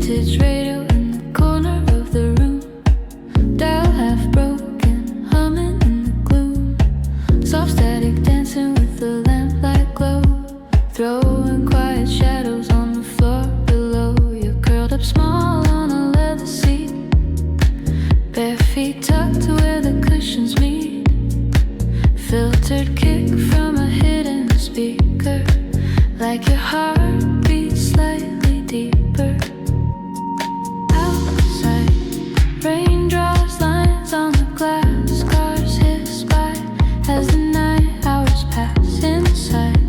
vintage radio in the corner of the room. Dial half broken, humming in the gloom. Soft static dancing with the lamplight glow. Throwing quiet shadows on the floor below. You're curled up small on a leather seat. Bare feet tucked where the cushions meet. Filtered kick from a hidden speaker. Like your heart beats slightly deeper. Outside, rain draws lines on the glass. Cars hiss by as the night hours pass. Inside,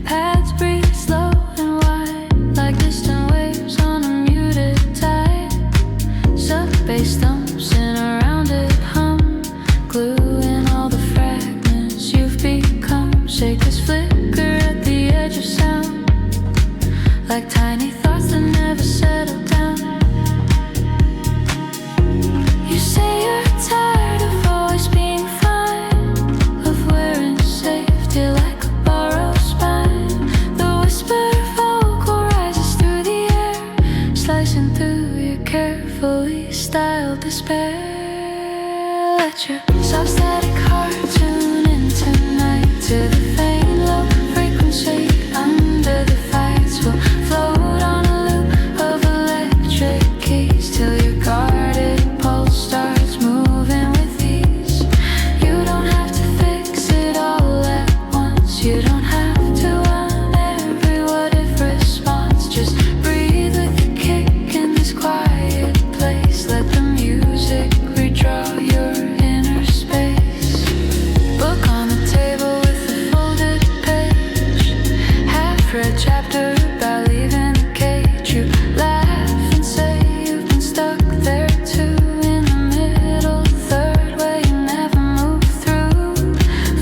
paths breathe slow and wide, like distant waves on a muted tide. Sub-bass thumps in a rounded hum, gluing all the fragments you've become. Shakers flicker at the edge of sound, like tiny thoughts that never settle down. You say you're tired of always being fine, of wearing safety like a borrowed spine. The whisper vocal rises through the air, slicing through your carefully styled despair. Let your soft static heart tune in tonight to the faint low frequency. Under the fights will float on a loop of electric keys till your guarded pulse starts moving with ease. You don't have to fix it all at once. You don't have to want every what-if response. Just breathe with the kick in this quiet place. Let the music redraw your inner space. Book on the table with a folded page. Half-read chapter about leaving the cage. You laugh and say you've been stuck there too. In the middle third where you never move through.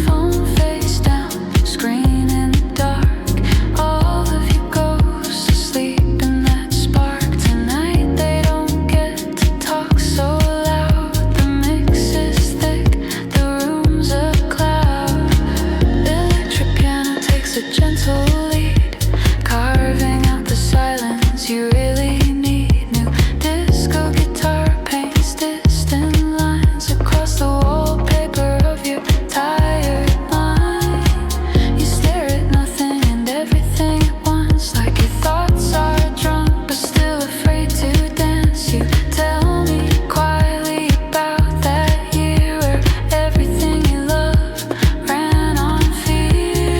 Phone face down, screen in the dark. All of you ghosts asleep in that spark. Tonight they don't get to talk so loud. The mix is thick, the room's a cloud. The electric piano takes a gentle lead, carving out the silence you really need. New disco guitar paints distant lines across the wallpaper of your tired mind. You stare at nothing and everything at once, like your thoughts are drunk but still afraid to dance. You tell me quietly about that year where everything you love ran on fear.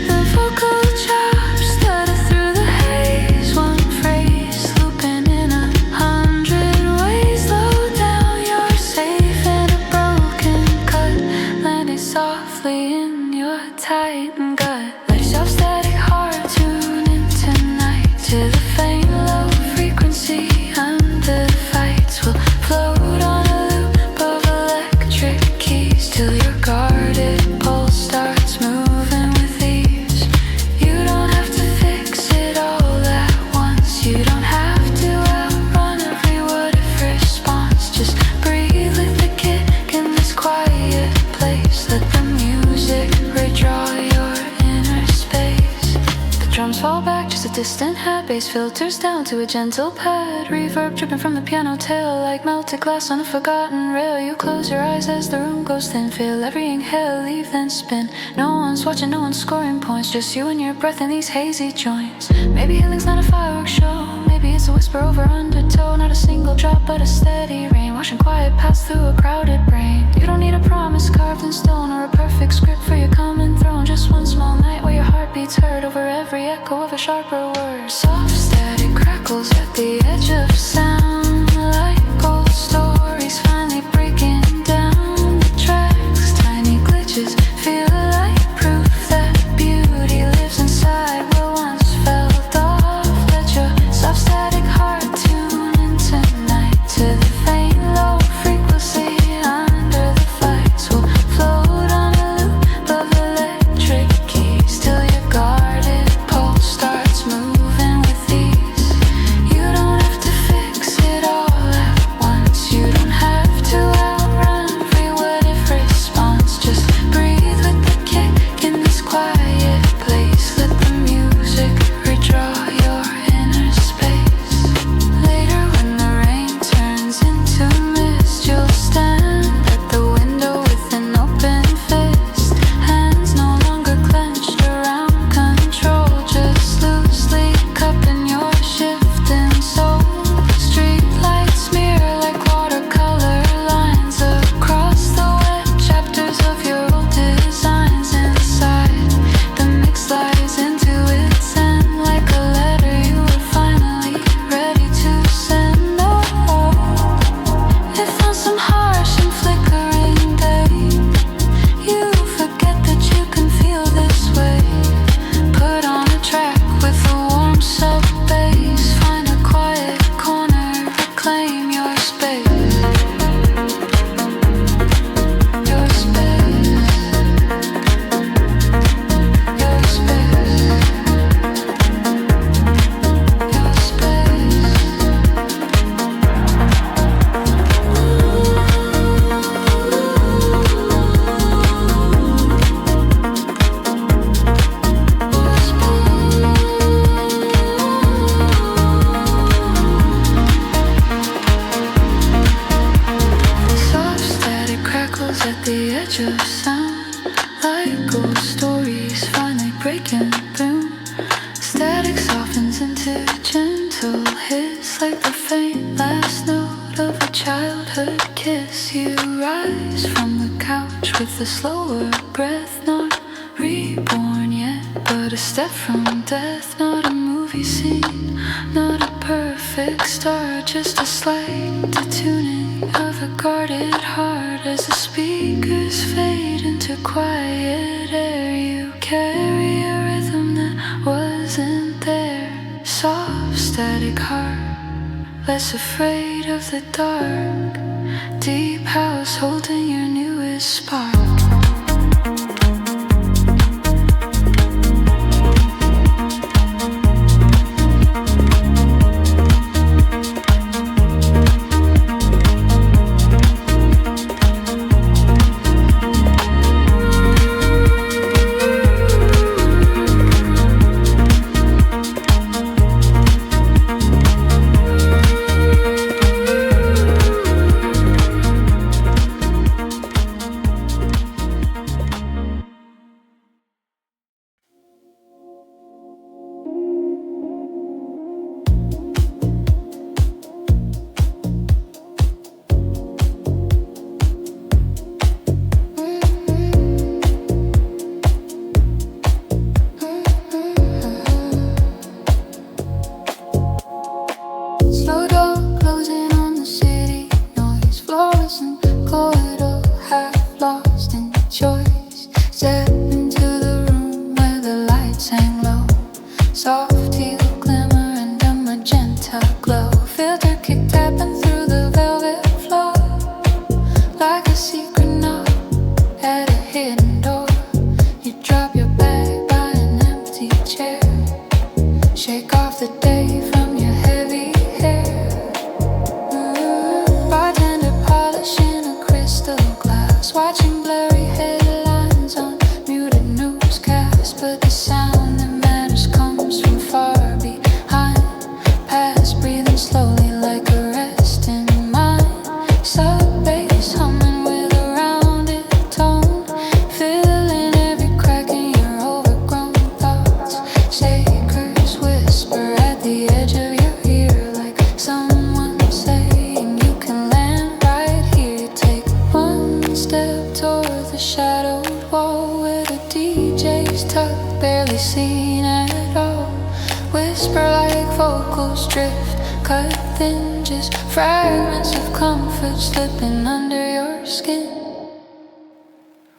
The vocal chops stutter through the haze, one phrase looping in 100 ways. Slow down, you're safe in a broken cut, landing softly in your tightened gut. Let your static heart tune in tonight to the faint low frequency. Under the fights will float on a loop of electric keys till your guarded pulse starts moving with ease. You don't have to fix it all at once. You don't have to outrun every what-if response. Just breathe with the kick in this quiet place. Let the music redraw your inner space. The drums fall back, just a distant hat. Bass filters down to a gentle pad. Reverb dripping from the piano tail like melted glass on a forgotten rail. You close your eyes as the room goes thin. Feel every inhale, leave then spin. No one's watching, no one's scoring points. Just you and your breath in these hazy joints. Maybe healing's not a fireworks show. Maybe it's a whisper over undertow. Not a single drop but a steady rain, washing quiet paths through a crowded brain. You don't need a promise carved in stone or a perfect script for your common throne. Just one small night where your heart beats heard over every echo of a sharper word. Soft static crackles at the edge of sound, like old stories finally breaking down the tracks. Tiny glitches feel like proof that beauty lives inside what once felt off. Let your soft static heart tune in tonight to the faint low frequency. Under the fights will float on a loop of electric keys till your guarded pulse starts moving with ease. You don't have to fix with a slower breath, not reborn yet, but a step from death, not a movie scene, not a perfect start, just a slight detuning of a guarded heart as the speakers fade into quiet air. You carry a rhythm that wasn't there, soft static heart, less afraid of the dark, deep house holding your newest spark.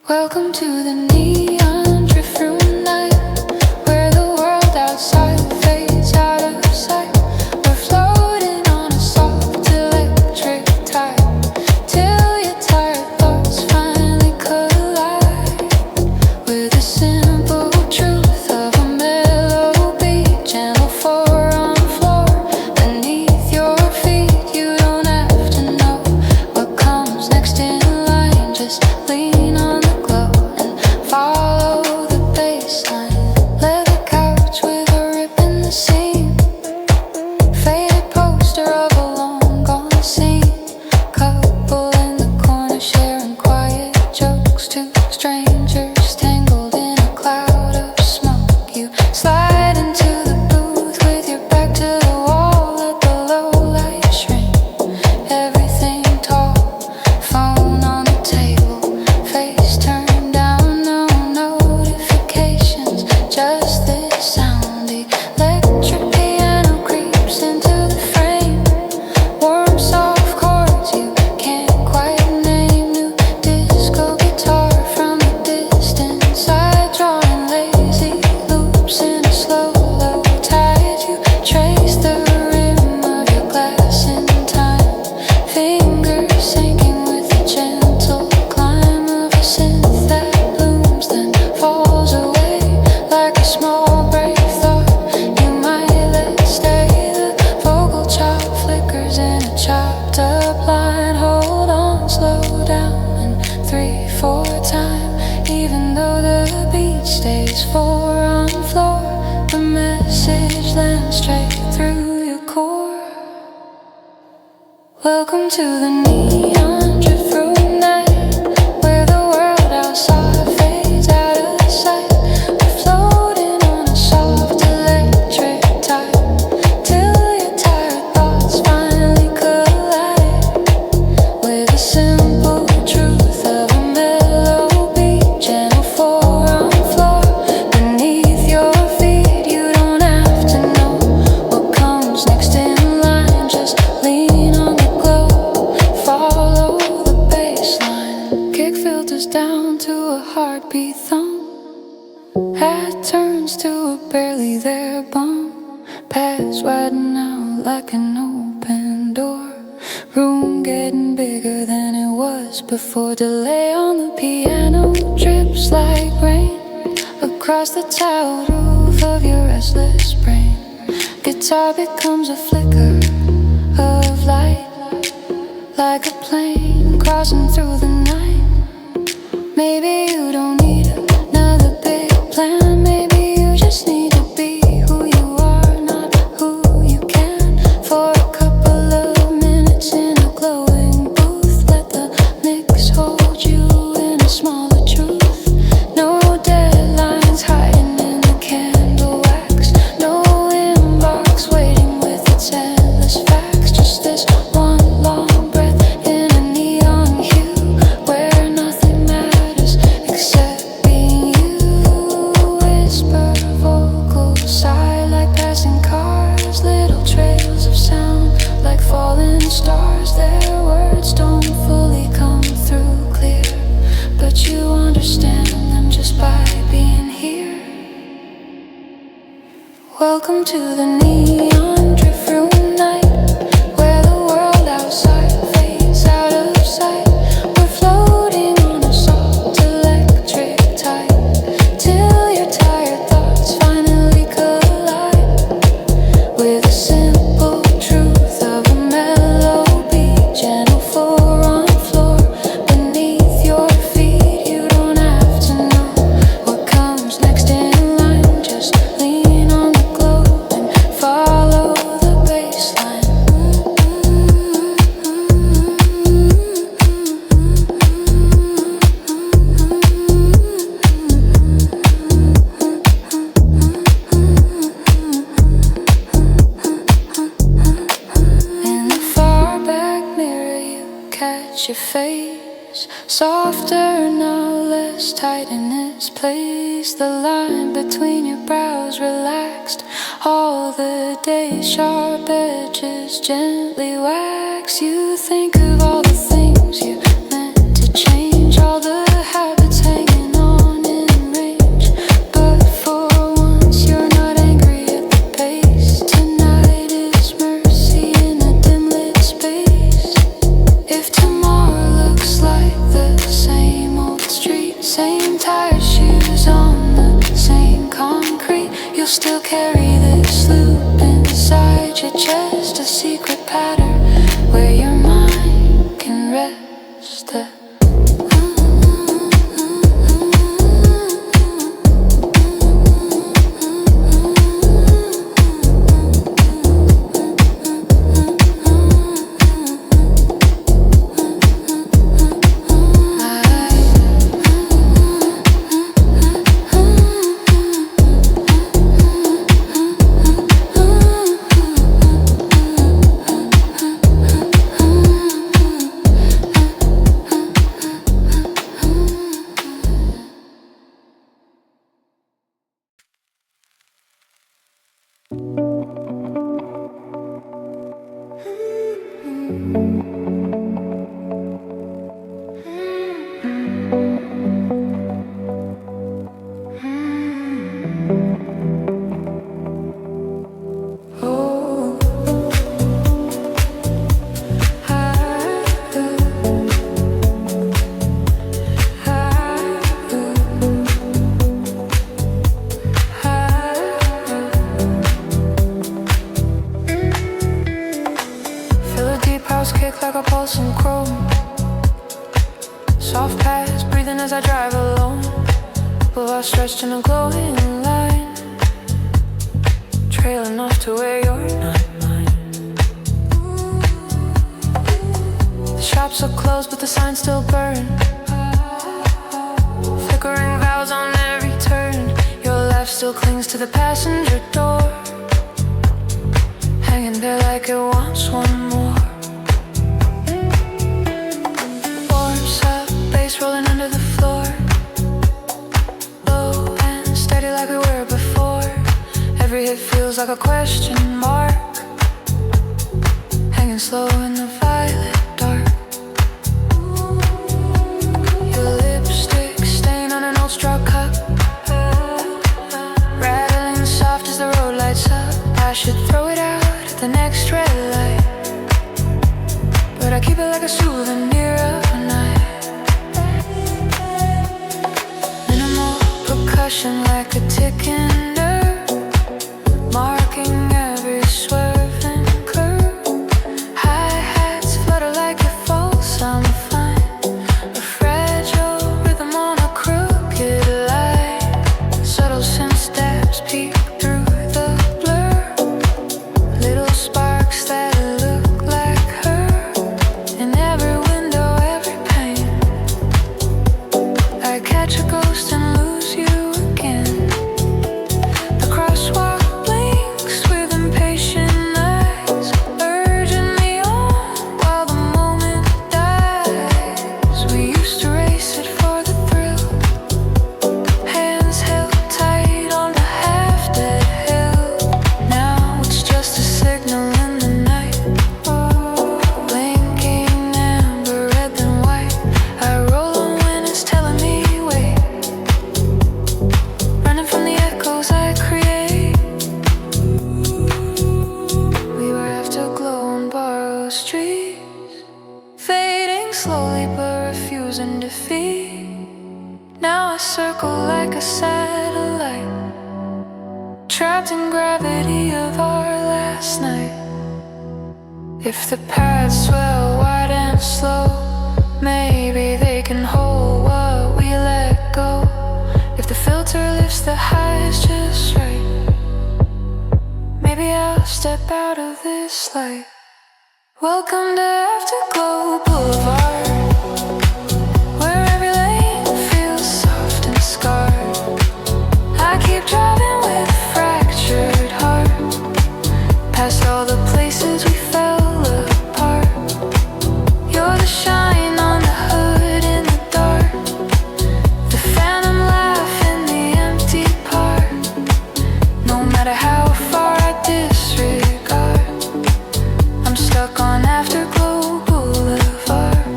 Welcome to the neon drift through night, where the world outside fades out of sight. We're floating on a soft electric tide, till your tired thoughts finally collide with the simple truth of a melody. Channel 4 on the floor beneath your feet. You don't have to know what comes next in line, just lean on the glow and follow the bassline. Leather couch with a rip in the seam, faded poster of a long gone scene. Couple in the corner sharing quiet jokes, two strangers tangled in a cloud of smoke. You slide into the booth with your back to the wall, let the low light shrink everything tall. Phone on the table, face turned down, no notifications, just this sound. Electric piano creeps into the frame, warm soft chords you can't quite name. New disco guitar from a distance side, drawing lazy loops in a slow low tide. You trace the rim of your glass in time, fingers sinking with a gentle climb of a synth that blooms then falls away like a small brave thought you might let stay. The vocal chop flickers in a chopped up line. Hold on, slow down, and 3/4 time. Even though the beat stays 4 on the floor, the message lands straight through your core. Welcome to the neon drift through night, where the world outside fades out of sight. We're floating on a soft electric tide, till your tired thoughts finally collide with the simple truth of a melody. eyes widen out like an open door. Room getting bigger than it was before. Delay on the piano drips like rain across the tiled roof of your restless brain. Guitar becomes a flicker of light, like a plane crossing through the night. Maybe you don't need another big plan. Maybe you just need to be who you are, not who you can. For a couple of minutes in a glowing booth, let the mix hold you in a smaller truth. No deadlines hiding in the candle wax, no inbox waiting with its endless facts. Just this one long breath in a neon hue, where nothing matters except being you. Whisper vocals sigh like passing cars, little trails of sound like falling stars. Their words don't fully come through clear, but you understand them just by being here. Welcome to the neon drift room night, where the world outside fades out of sight. We're floating on a soft electric tide, till your tired thoughts finally collide with the simple truth of a melody. Gentle four on floor beneath your feet. You don't have to know what comes next in line. Just lean on the globe and follow the bassline. In the far back mirror you catch your face, softer now, less tight in its place. The line between your brows relaxed, all the day's sharp edges gently wax. You think of all the things you meant to change, all the habits hanging on in range. But for once you're not angry at the pace. Tonight is mercy in a dim lit space. If tomorrow looks like the same old street, same tired shoes on the same concrete, you'll still carry this loop inside your chest, a secret pattern where your mind can rest. Kick like a pulsing chrome. Soft pass, breathing as I drive alone. Boulevard stretched in a glowing line, trailing off to where you're not mine. The shops are closed but the signs still burn, flickering vows on every turn. Your life still clings to the passenger door, hanging there like it wants one more. Rolling under the floor, low and steady like we were before. Every hit feels like a question mark, hanging slow in the violet dark. Your lipstick stain on an old straw cup, rattling soft as the road lights up. should throw it out at the next red light, but I keep it like a souvenir of a night. Minimal percussion like a ticking nerve, marking every swerve and curve. Hi-hats flutter like it falls, I'm fine. A fragile rhythm on a crooked line. Subtle synth steps peek through the blur, little sparks that look like her. In every window, every pane, I catch a ghost and lose you again. The crosswalk blinks with impatient eyes, urging me on while the moment dies. We used to race it for the thrill, hands held tight on the half-dead hill. Now it's just a signal in the night, blinking amber, red then white. I roll on when it's telling me wait, running from the echoes I create. We were afterglow on borrowed streets, fading slowly but refusing defeat. Now I circle like a satellite, trapped in gravity of our last night. If the paths swell wide and slow, maybe they can hold what we let go. If the filter lifts the highs just right, maybe I'll step out of this light. Welcome to Afterglow Boulevard, where every lane feels soft and scarred. I keep driving with a fractured heart, past all the places we fell apart. You're the shine on the hood in the dark, the phantom laugh in the empty park. No matter how far I disregard, I'm stuck on Afterglow Boulevard.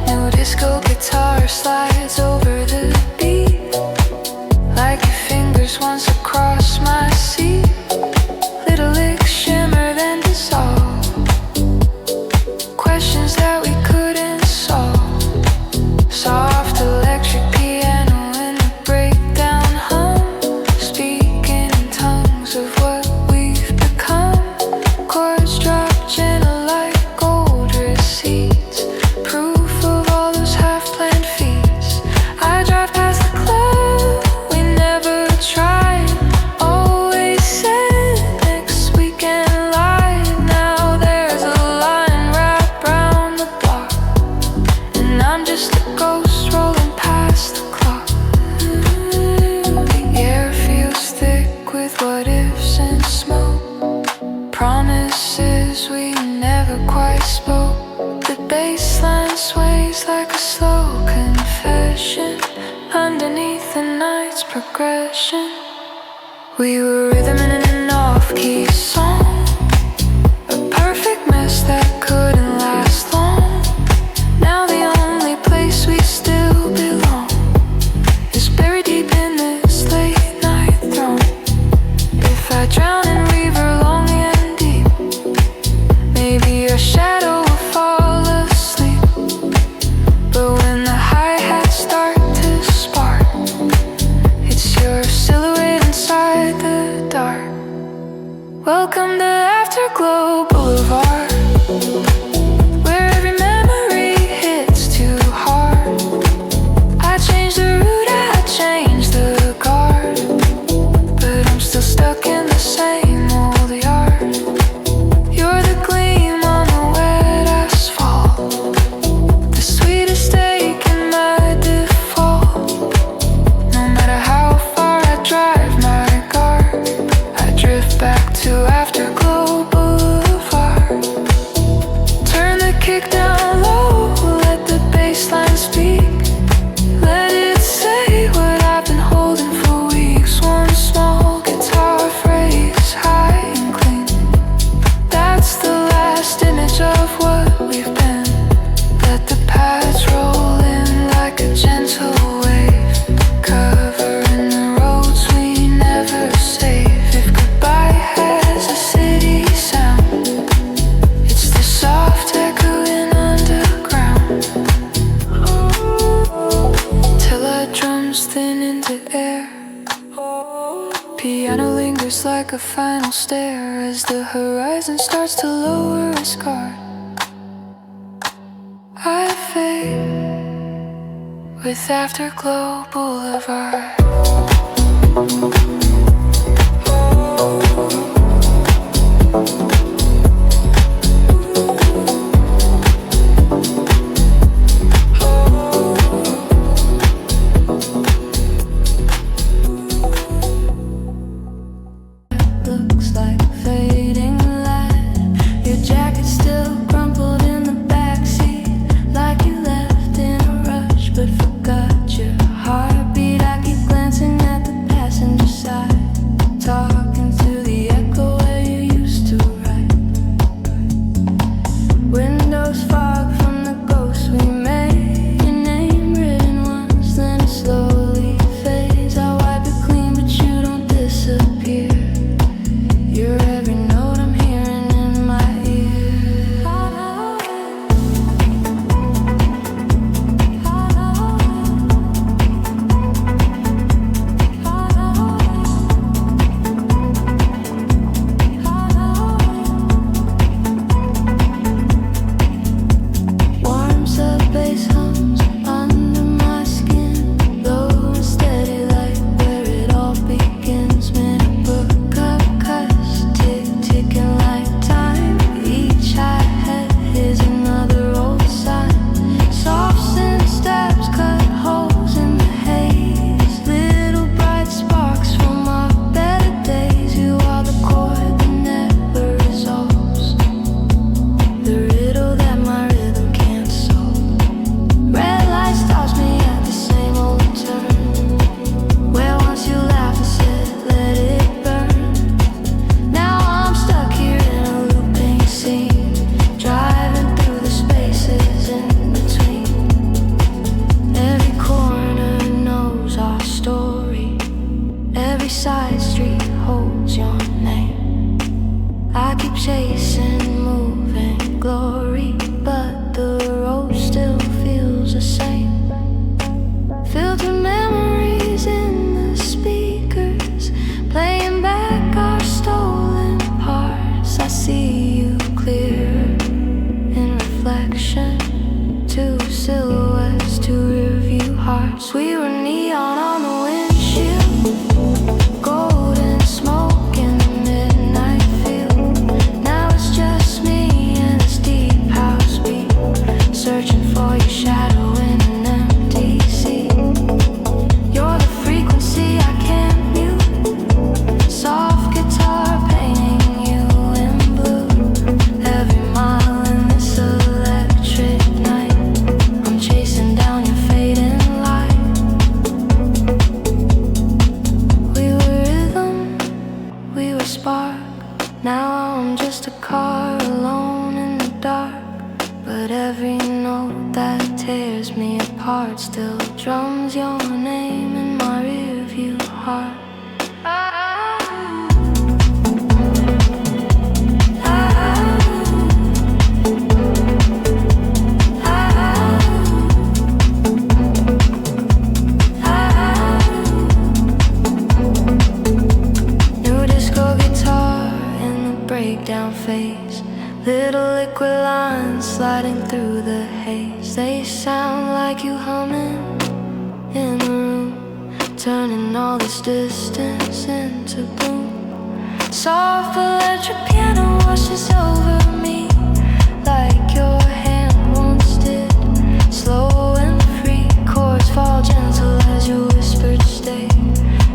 New disco guitar slides over the beat, like your fingers once across my seat. Little licks shimmer then dissolve, questions that we couldn't solve. Soft electric piano in the breakdown hum, speaking in tongues of what we've become. Chords drop gentle like gold receipts, proof of all those half-planned feats. I drive past the club we never tried, always said next weekend live. Now there's a line wrapped round the block, and I'm just a ghost rolling past the clock. The air feels thick with what ifs and smoke, promises we never quite spoke. The bassline sways like a slow confession underneath the night's progression. We were rhythm in an off-key song, a perfect mess that couldn't last long. Now the only place we still belong is buried deep in this late night throne. If I drown in river long and deep, maybe your shadow will fall asleep. But when the hi-hats start to spark, it's your silhouette inside the dark. Welcome to Afterglow Boulevard, where every memory hits too hard. I changed the route, I changed the guard, but I'm still stuck in the same old yard. You're the gleam on the wet asphalt, the sweetest ache in my default. No matter how far I drive my guard, I drift back to Afterglow Boulevard. lingers like a final stare as the horizon starts to lower its guard. I fade with Afterglow Boulevard. Looks like fading light. Your jacket still crumpled in the backseat, like you left in a rush but forgot your heartbeat. I keep glancing at the passenger side, talking to the echo where you used to ride. Windows fog from the ghosts we made, your name written once, then it slowly fades. I wipe it clean but you don't disappear. You're every note I'm hearing in my ear. Warm sub-bass hums under my skin, low and steady like where it all begins. Minute book up cuts, ticking like time. Each hi-hat is another old sign. Soft synth stabs cut holes in the haze, little bright sparks from our better days. You are the chord that never resolves, the riddle that my rhythm can't solve. Red light stops me at the same old turn, where once you laughed and said let it burn. Now I'm stuck here in a looping scene, driving through the spaces in between. Every corner knows our story, every side street holds your name. I keep chasing moving glory, but the road still feels the same. Filter memories in the speakers, playing back our stolen parts. I see you clear in reflection, two silhouettes, two rearview hearts. We were neon on the windshield, golden smoke in the midnight field. Now it's just me and this deep house beat, searching for your shadow in an empty seat. You're the frequency I can't mute, soft guitar painting you in blue. Every mile in this electric night, I'm chasing down your fading light. We were rhythm, we were spark. Now I'm just a car alone in the dark, but every note that tears me apart still drums your name in my rearview heart. New disco guitar in the breakdown phase, little liquid lines sliding through the haze. They sound like you humming in the room, turning all this distance into bloom. Soft electric piano washes over me like your hand once did. Slow and free, chords fall gentle as you whispered stay,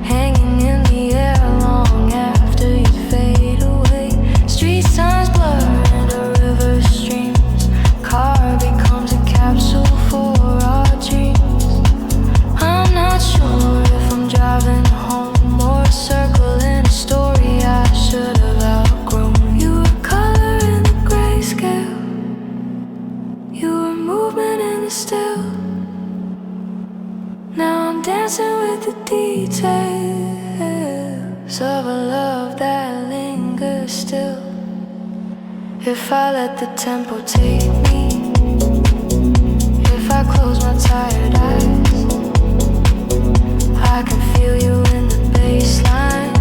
hanging in the air long after you fade away. Street signs blur into river streams, car becomes a capsule for our dreams. I'm not sure if I'm driving home or a circle in a story I should have outgrown. You were color in the grayscale, you were movement in the still. Now I'm dancing with the details of a love that lingers still. If I let the tempo take me, if I close my tired eyes, I can feel you in the baseline.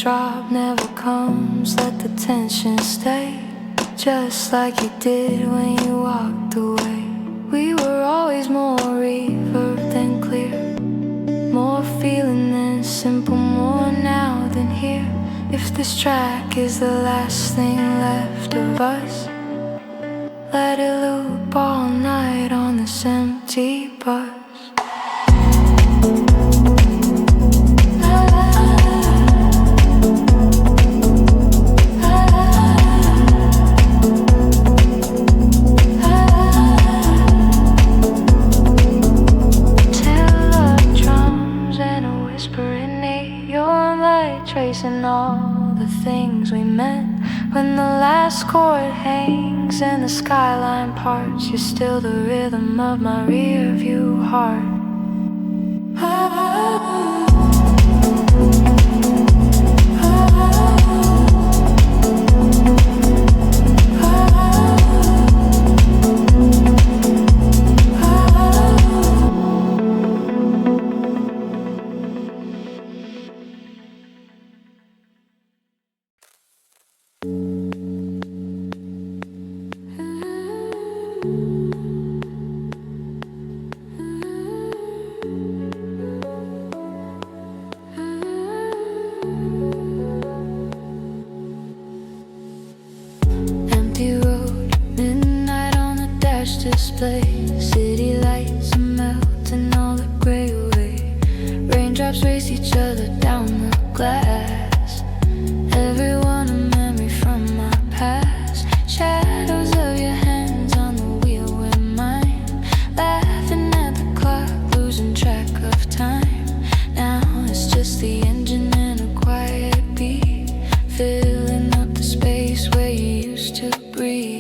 drop never comes, let the tension stay, just like you did when you walked away. We were always more reverb than clear, more feeling than simple, more now than here. If this track is the last thing left of us, let it loop all night on this empty bus. Tracing all the things we meant. When the last chord hangs and the skyline parts, you're still the rhythm of my rear view heart. Display, city lights are melting all the gray away. Raindrops race each other down the glass. Everyone a memory from my past. Shadows of your hands on the wheel with mine. Laughing at the clock, losing track of time. Now it's just the engine and a quiet beat, filling up the space where you used to breathe.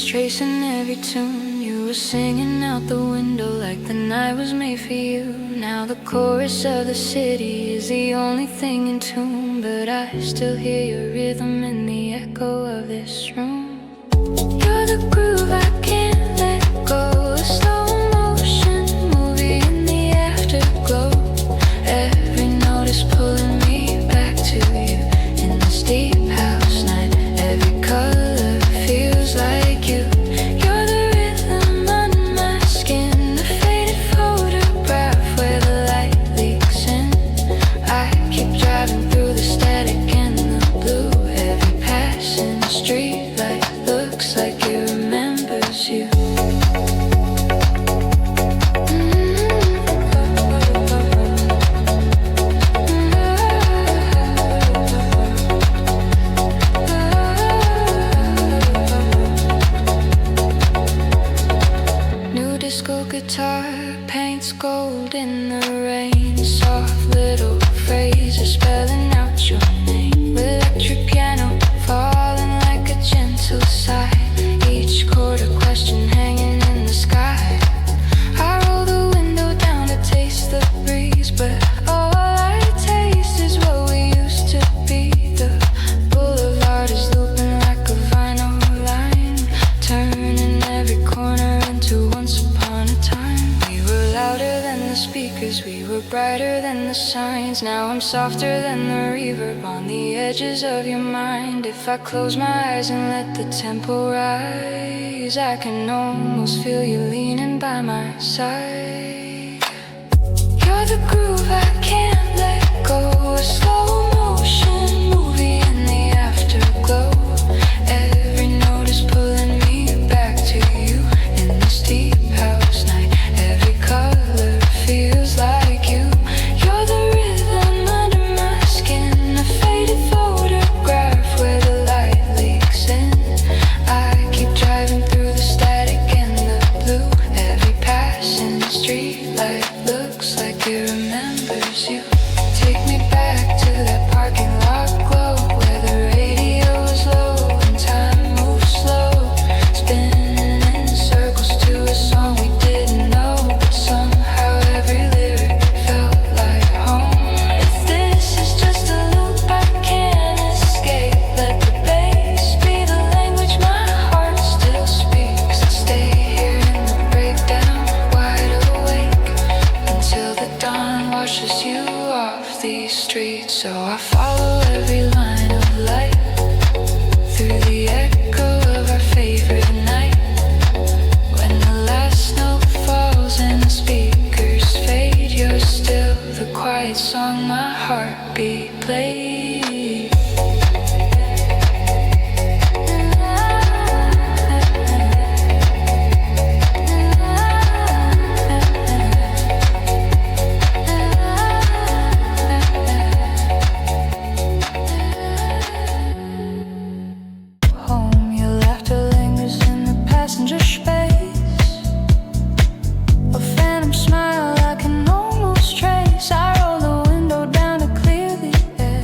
Tracing every tune, you were singing out the window like the night was made for you. Now the chorus of the city is the only thing in tune, but I still hear your rhythm in the echo of this room. You're the groove I can't let go, a slow motion movie in the afterglow. Every note is pulling me back to you in this deep house night. Every color feels like you. You're the rhythm on my skin, the faded photograph where the light leaks in. I keep driving through the static and the blue. Every passing street light looks like it remembers you. Disco guitar paints gold in the rain. Soft little phrases spelling out your name. Electric piano falling like a gentle sigh. Each chord a question hanging in the sky. I roll the window down to taste the breeze, but all I taste is what we used to be. The boulevard is looping like a vinyl line, turning every corner into once upon a time. We were louder than the speakers, we were brighter than the signs. Now I'm softer than the reverb on the edges of your mind. If I close my eyes and let the tempo rise, I can almost feel you leaning by my side. You're the groove I can't let go, a slow motion movie in the afterglow. Every note is pulling me back to you in this deep house night. Every color feels it remembers you. Take me back to that parking lot glow where the radio is low and time moves slow, spinning in circles to a song we didn't know, but somehow every lyric felt like home. If this is just a loop I can't escape, let the bass be the language my heart still speaks. I'll stay here in the breakdown, wide awake until the dawn washes you off these streets. So I follow every line of light through the echo of our favorite night. When the last note falls and the speakers fade, you're still the quiet song my heartbeat plays. Home, your laughter lingers in the passenger space. A phantom smile I can almost trace. I roll the window down to clear the air,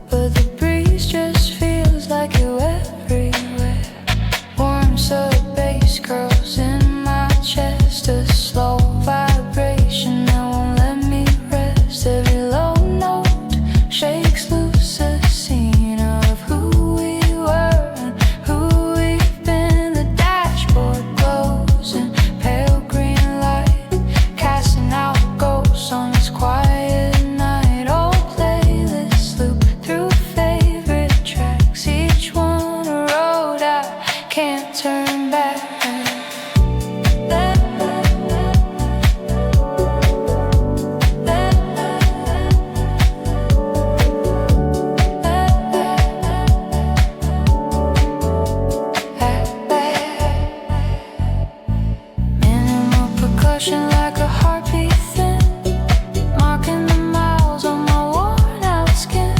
but the breeze just feels like you everywhere. Warm sub bass curls in my chest, a slow vibration that won't let me rest. Every low note shakes loose a scene of who we were and who we've been. The dashboard glows in pale green light, casting out ghosts on this quiet night. Old playlists loop through favorite tracks, each one a road I can't turn back. Minimal percussion like a heartbeat thin, marking the miles on my worn out skin.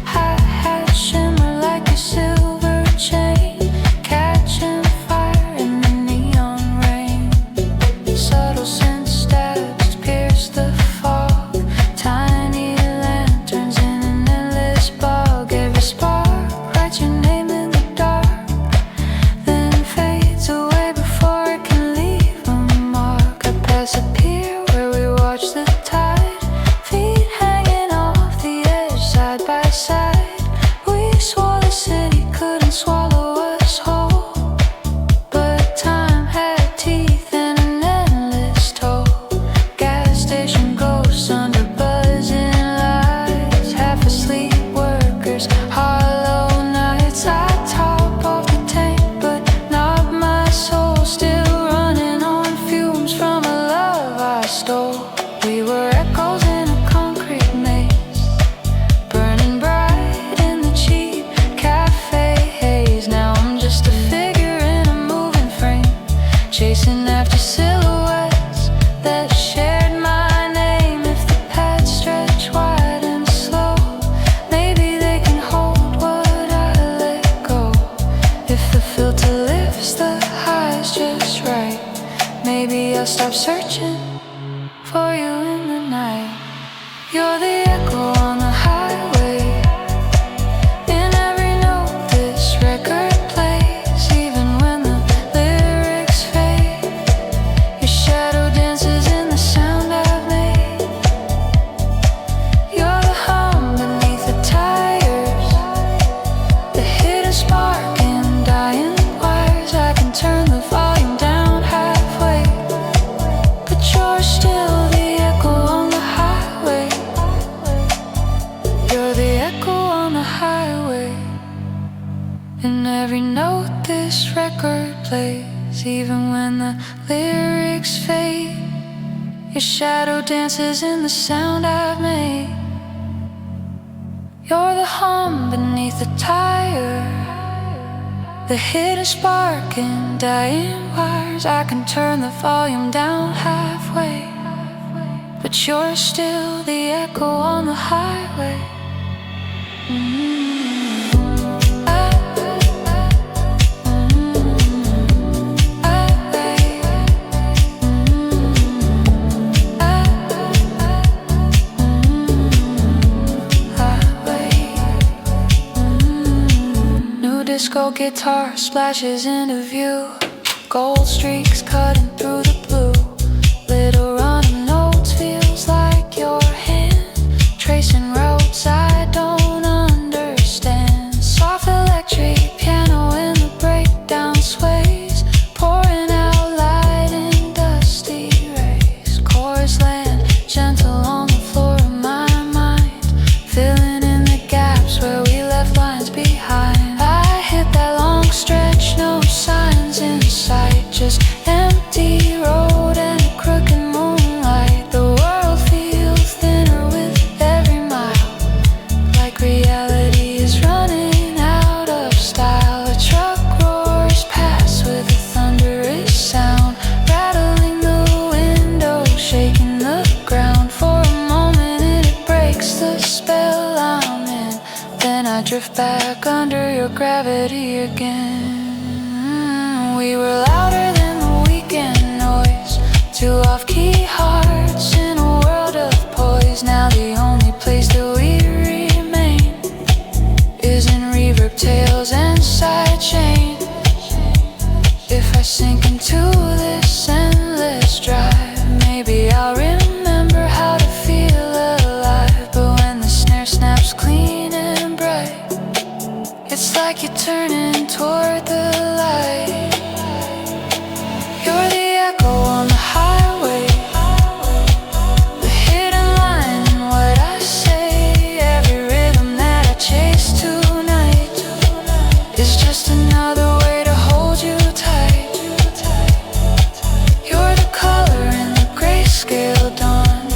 Hi-hat shimmer like a silver chain, catching fire in the neon rain. Subtle scent stabs pierce the fog, tiny lanterns in an endless bog. Every spark writes your name in the dark, then fades away before it can leave a mark. I pass a pier where we watch the tide, feet hanging off the edge side by side. We swore the city couldn't swallow us whole, but time had teeth and an endless toll. Gas station ghosts under buzzing lights, half asleep workers, hollow nights. I top off the tank, but not my soul, still running on fumes from a love I stole. We were echoes in a concrete maze, burning bright in the cheap cafe haze. Now I'm just a figure in a moving frame, chasing after silhouettes that shared my name. If the paths stretch wide and slow, maybe they can hold what I let go. If the filter lifts the highs just right, maybe I'll stop searching for you in the night. You're the echo on the highway, in every note this record plays. Even when the lyrics fade, your shadow dances in the sound I've made. You're the hum beneath the tires, the hidden spark in dying wires. I can turn the volume down halfway, but you're still the echo on the highway. You're the echo on the highway, in every note this record plays. Even when the lyrics fade, your shadow dances in the sound I've made. You're the hum beneath the tire, the hidden spark in dying wires. I can turn the volume down halfway, but you're still the echo on the highway. disco guitar splashes into view. Gold streaks cutting through the blue. Little run of notes feels like your hand tracing routes I don't understand. Soft electric piano in the breakdown sways, pouring out light in dusty rays. Chorus land gentle on the floor of my mind, filling in the gaps where we left lines behind. I hit that long stretch, no signs in sight, just empty road and crooked moonlight. The world feels thinner with every mile, like reality is running out of style. A truck roars past with a thunderous sound, rattling the window, shaking the ground. For a moment it breaks the spell I'm in, then I drift back under your gravity again. We were louder than the weekend noise, two off-key hearts in a world of poise. Now the only place that we remain is in reverb tails and side chain. If I sink into this endless drive, maybe I'll remember how to feel alive. But when the snare snaps clean and bright, it's like you're turning toward the light. You're the echo on the highway, the hidden line in what I say. Every rhythm that I chase tonight is just another way to hold you tight. You're the color in the grayscale dawn,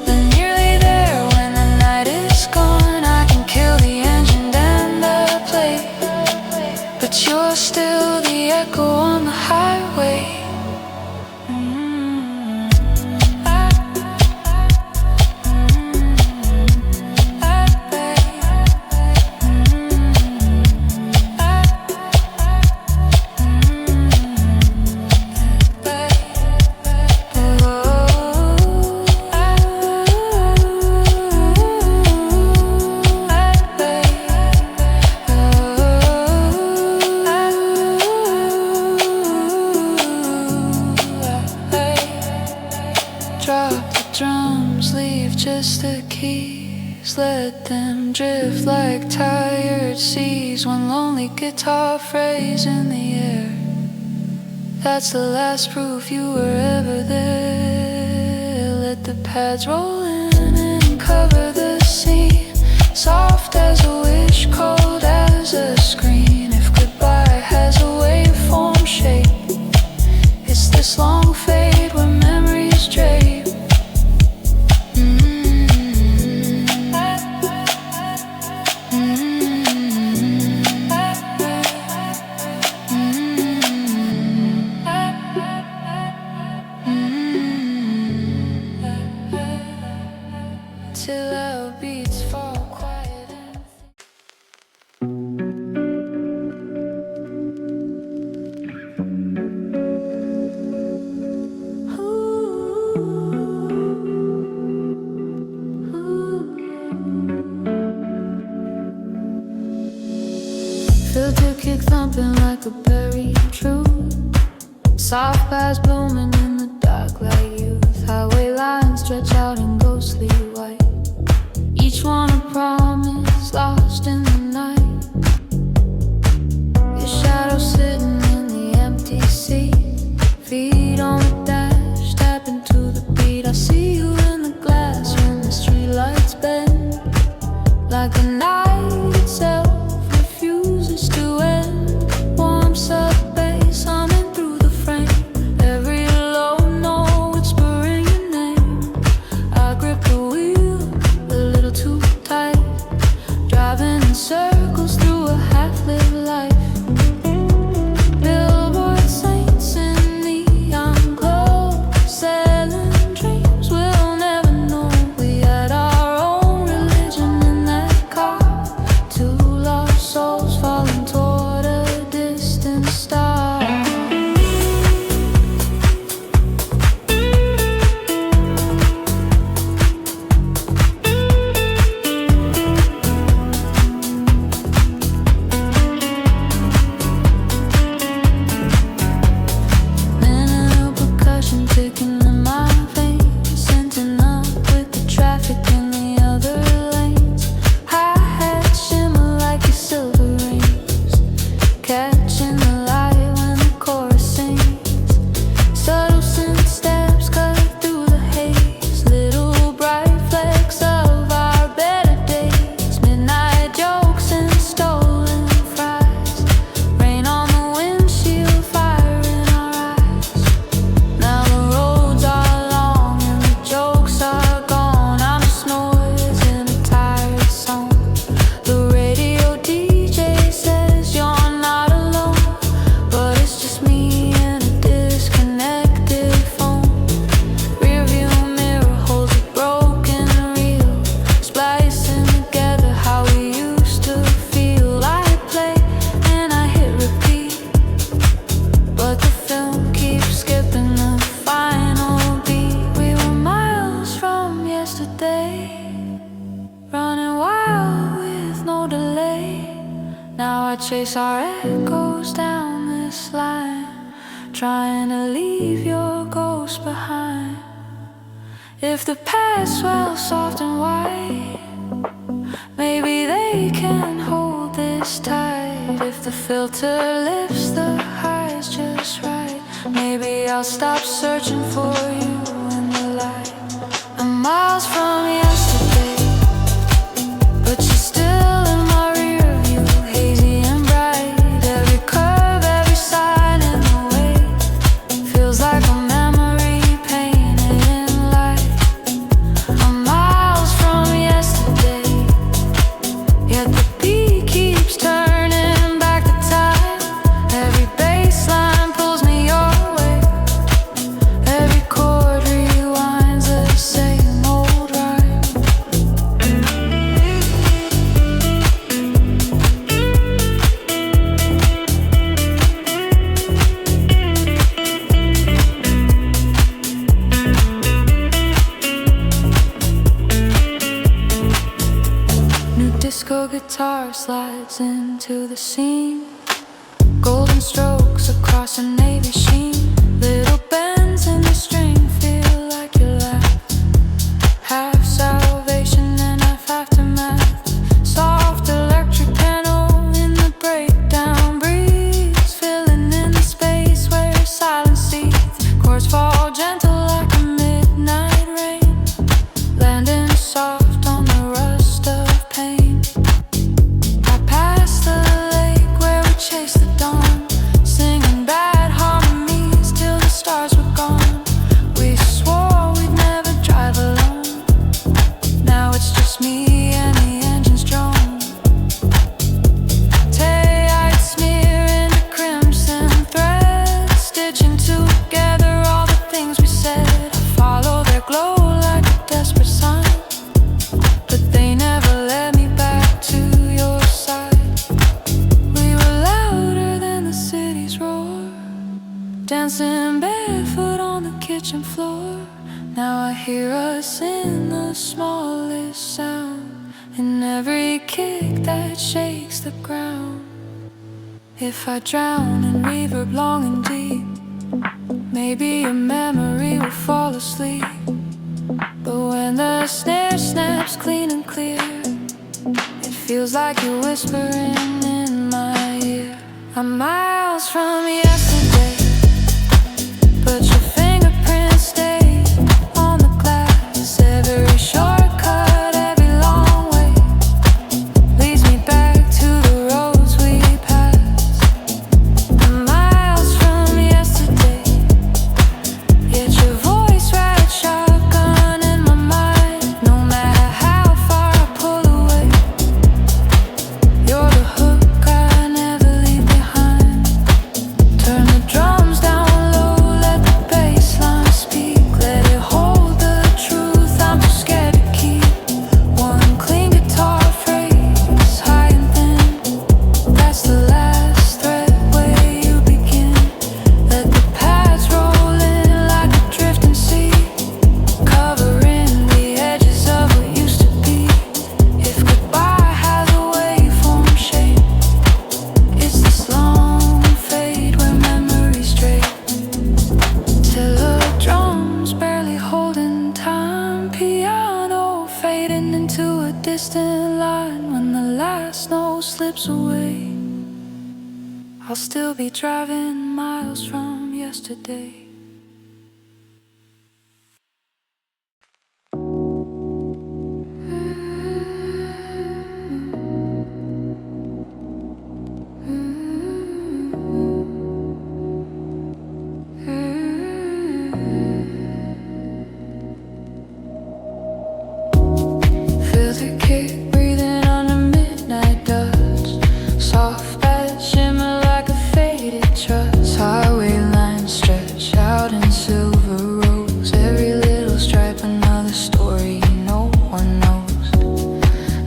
the nearly there when the night is gone. I can kill the engine and the plate, but you're still the echo on the highway. Drop the drums, leave just the keys, let them drift like tired seas. One lonely guitar phrase in the air, that's the last proof you were ever there. Let the pads roll in and cover the scene, soft as a wish, cold as a screen. If goodbye has a waveform shape, it's this long fade where memories drape. Till our beats fall quiet and filter kick thumping like a buried truth. Soft bass blooming in the dark like youth. Highway lines stretch out in ghostly white, each one a promise lost in the night. Your shadow sitting in the empty seat, feet on the dash, tapping to the beat. I see you in the glass when the streetlights bend, like the night itself refuses to end. Warm sub bass humming through the frame, every low note whispering your name. I grip the wheel chase our echoes down this line, trying to leave your ghost behind. If the past swells soft and white, maybe they can hold this tight. If the filter lifts the highs just right, maybe I'll stop searching for you in the light. I'm miles from yesterday, but you're still in my rear view, hazy and bright. Every curve, every sign in the way feels like a memory painted in light. I'm miles from yesterday, yet the beat keeps turning back the time. Every bassline pulls me your way, every chord rewinds the same old rhyme. New disco guitar slides into the scene, golden strokes across a navy sheen. Little bends in the string feel like your laugh, half salvation and half aftermath. Soft electric piano in the breakdown breeze, filling in the space where silence seethes. Chords fall gentle like a midnight rain, landing soft on the rust of pain. I passed the lake where we chased the dawn, singing bad harmonies till the stars were gone. We swore we'd never drive alone, now it's just me and the engine's drone. Taillights smear into crimson thread, stitching together all the things we said. I follow their glow like a desperate sign, but they never led me back to your side. We were louder than the city's roar, dancing barefoot on the kitchen floor. Now I hear us in the smallest sound, in every kick that shakes the ground. If I drown in reverb long and deep, maybe a memory will fall asleep. But when the snare snaps clean and clear, it feels like you're whispering in my ear. I'm miles from yesterday, but your fingerprints stay on the glass. Every shortcut, every long way leads me back to the roads we passed. I'm miles from yesterday, yet your voice rides shotgun in my mind. No matter how far I pull away, you're the hook I never leave behind. Turn the drums down low, let the bass line speak. Let it hold the truth I'm too scared to keep. One clean guitar phrase, high and thin, that's the last thread where you begin. Let the paths roll in like a drifting sea, covering the edges of what used to be. If goodbye has a waveform shape, it's this long fade where memories stray. Till the drums barely holding time, piano fading into a distant line. When the last note slips away, I'll still be driving miles from yesterday. Feel the kick breathing under midnight dust, soft as shimmer like a faded truss. Highway lines stretch out in silver rows, every little stripe another story no one knows.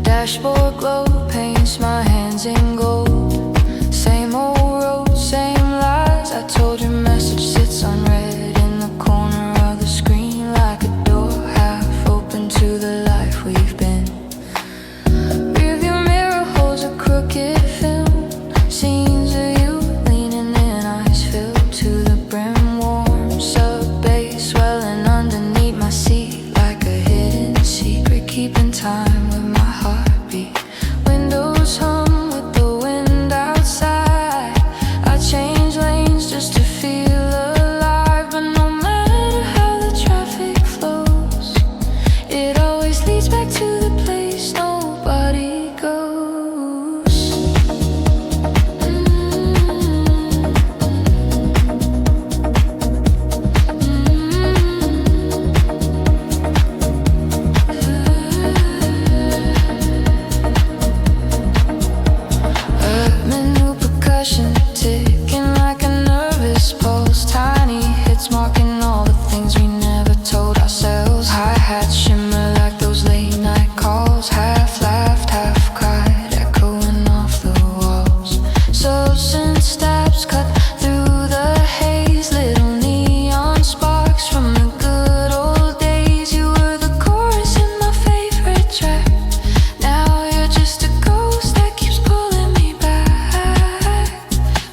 Dashboard glow paints my hands in gold, same old road, same lies. I told your message sits unread in the corner of the screen, like a door half open to the life we've been. Rearview mirror holds a crooked film, keeping time with my heartbeat. Windows hum with the wind outside. I change lanes just to feel alive. But no matter how the traffic flows, it always leads back to the place nobody goes. Ticking like a nervous pulse, tiny hits marking all the things we never told ourselves. Hi-hats shimmer like those late night calls, half laughed, half cried, echoing off the walls. Soaps and stabs cut through the haze, little neon sparks from the good old days. You were the chorus in my favorite track. Now you're just a ghost that keeps pulling me back.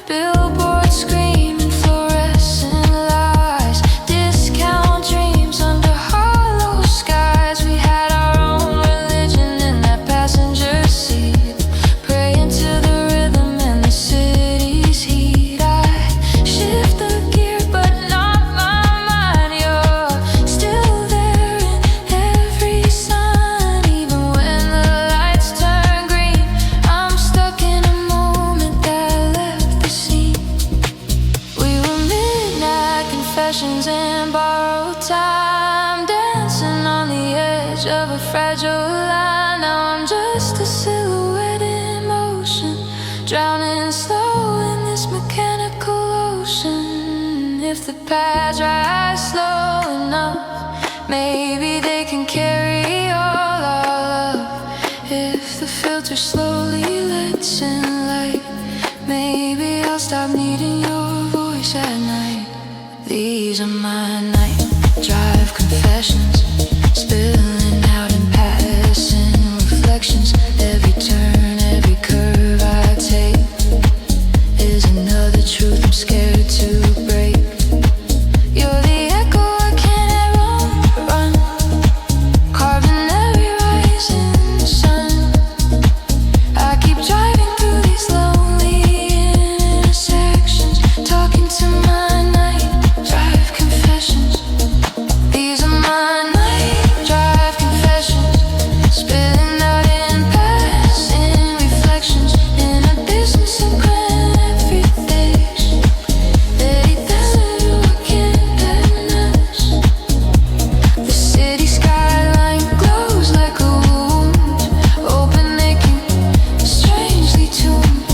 Billboards screaming fluorescent lies, discount dreams under hollow skies. We had our own religion in that passenger seat, praying to the rhythm and the city's heat. I shift the gear but not my mind. You're still there in every sign, even when the lights turn green. I'm stuck in a moment that left the scene. We were midnight confessions and borrowed time, dancing on the edge of a fragile line. Now I'm just a silhouette in motion, drowning slow in this mechanical ocean. If the pads rise slow enough, maybe they can carry all our love. If the filter slowly lets in light, maybe I'll stop needing your voice at night. These are my night drive confessions, spilling out and passing reflections. Every turn, every curve I take is another truth I'm scared to break. You're the echo I can't run, carving every rising sun. I keep driving through these lonely intersections, talking to my night drive confessions. These are my night drive confessions, spilling out in passing reflections. In a distance and when everything's hereditado again. The city skyline glows like a wound, open, aching, strangely tuned.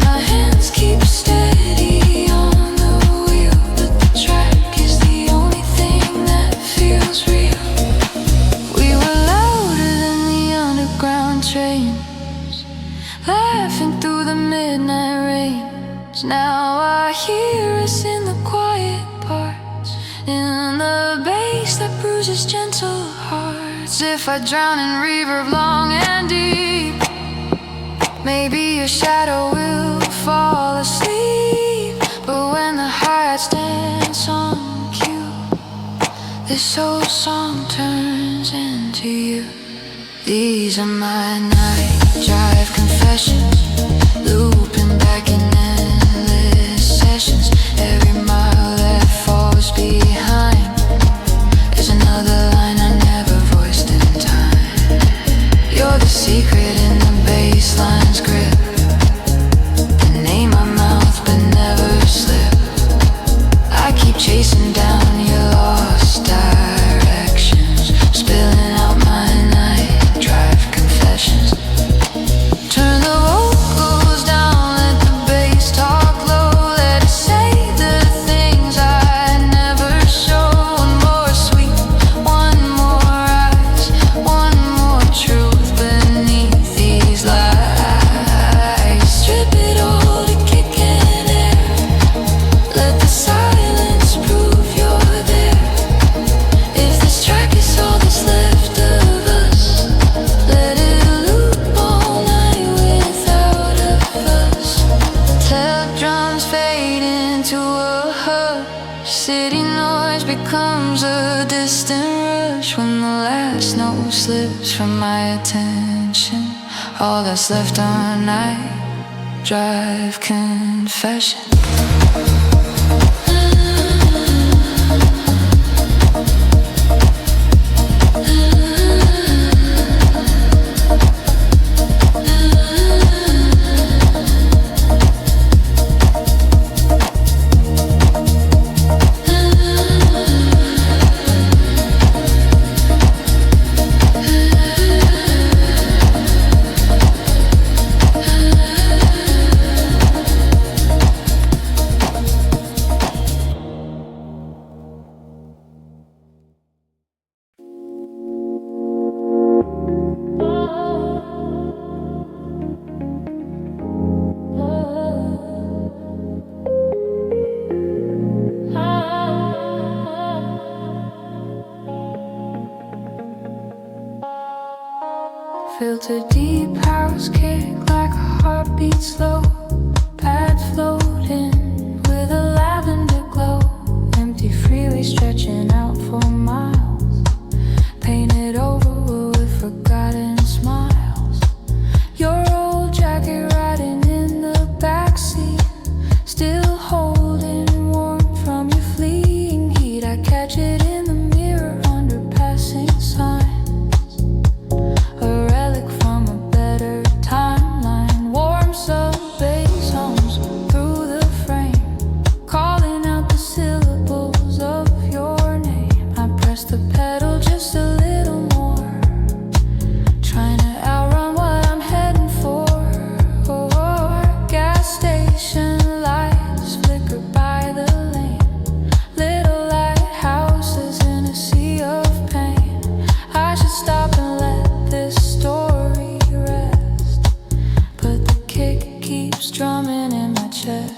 My hands keep steady on the wheel, but the track is the only thing that feels real. We were louder than the underground trains, laughing through the midnight rains. Now I hear us in the quiet parts, in the bass that bruises gentle hearts. If I drown in reverb long and deep, maybe your shadow will fall asleep. But when the hi-hats dance on cue, this whole song turns into you. These are my night drive confessions, looping back in endless sessions. Every mile that falls behind is another line I never voiced in time. You're the secret in the bassline's grip, the name I mouth but never slip. I keep chasing down your lost directions, spilling out my night drive confessions. Turn the vocals down, let the bass talk low, let it say the things I never show. One more sweet, one more eyes, one more truth beneath these lies. snow slips from my attention. All that's left on night drive confession. Filter deep house kick like a heartbeat slow. Pad floating with a lavender glow. Empty freeway stretching out for miles. Painted over with forgotten smiles. Your old jacket riding in the backseat. Still holding warmth from your fleeing heat. I catch it in the mirror under passing signs. Drumming in my chest.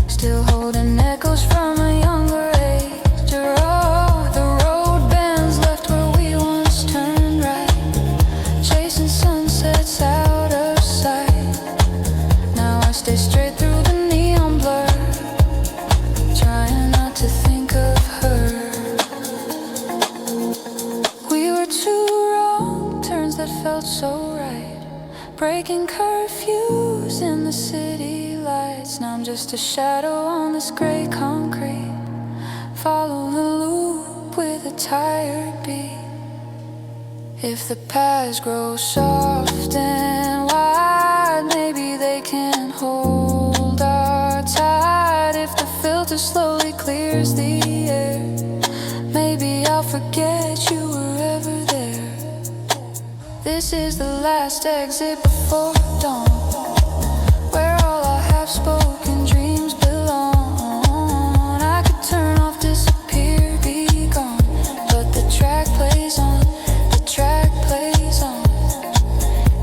Still holding echoes from a younger age. Oh, the road bends left where we once turned right. Chasing sunsets out of sight. Now I stay straight through the neon blur, trying not to think of her. We were two wrong turns that felt so right. Breaking curfews in the city lights. Now I'm just a shadow on this gray concrete. Follow the loop with a tired beat. If the paths grow soft and wide, maybe they can hold our tide. If the filter slowly clears the air, maybe I'll forget you were ever there. This is the last exit before dawn, where all our half-spoken dreams belong. I could turn off, disappear, be gone, but the track plays on, the track plays on.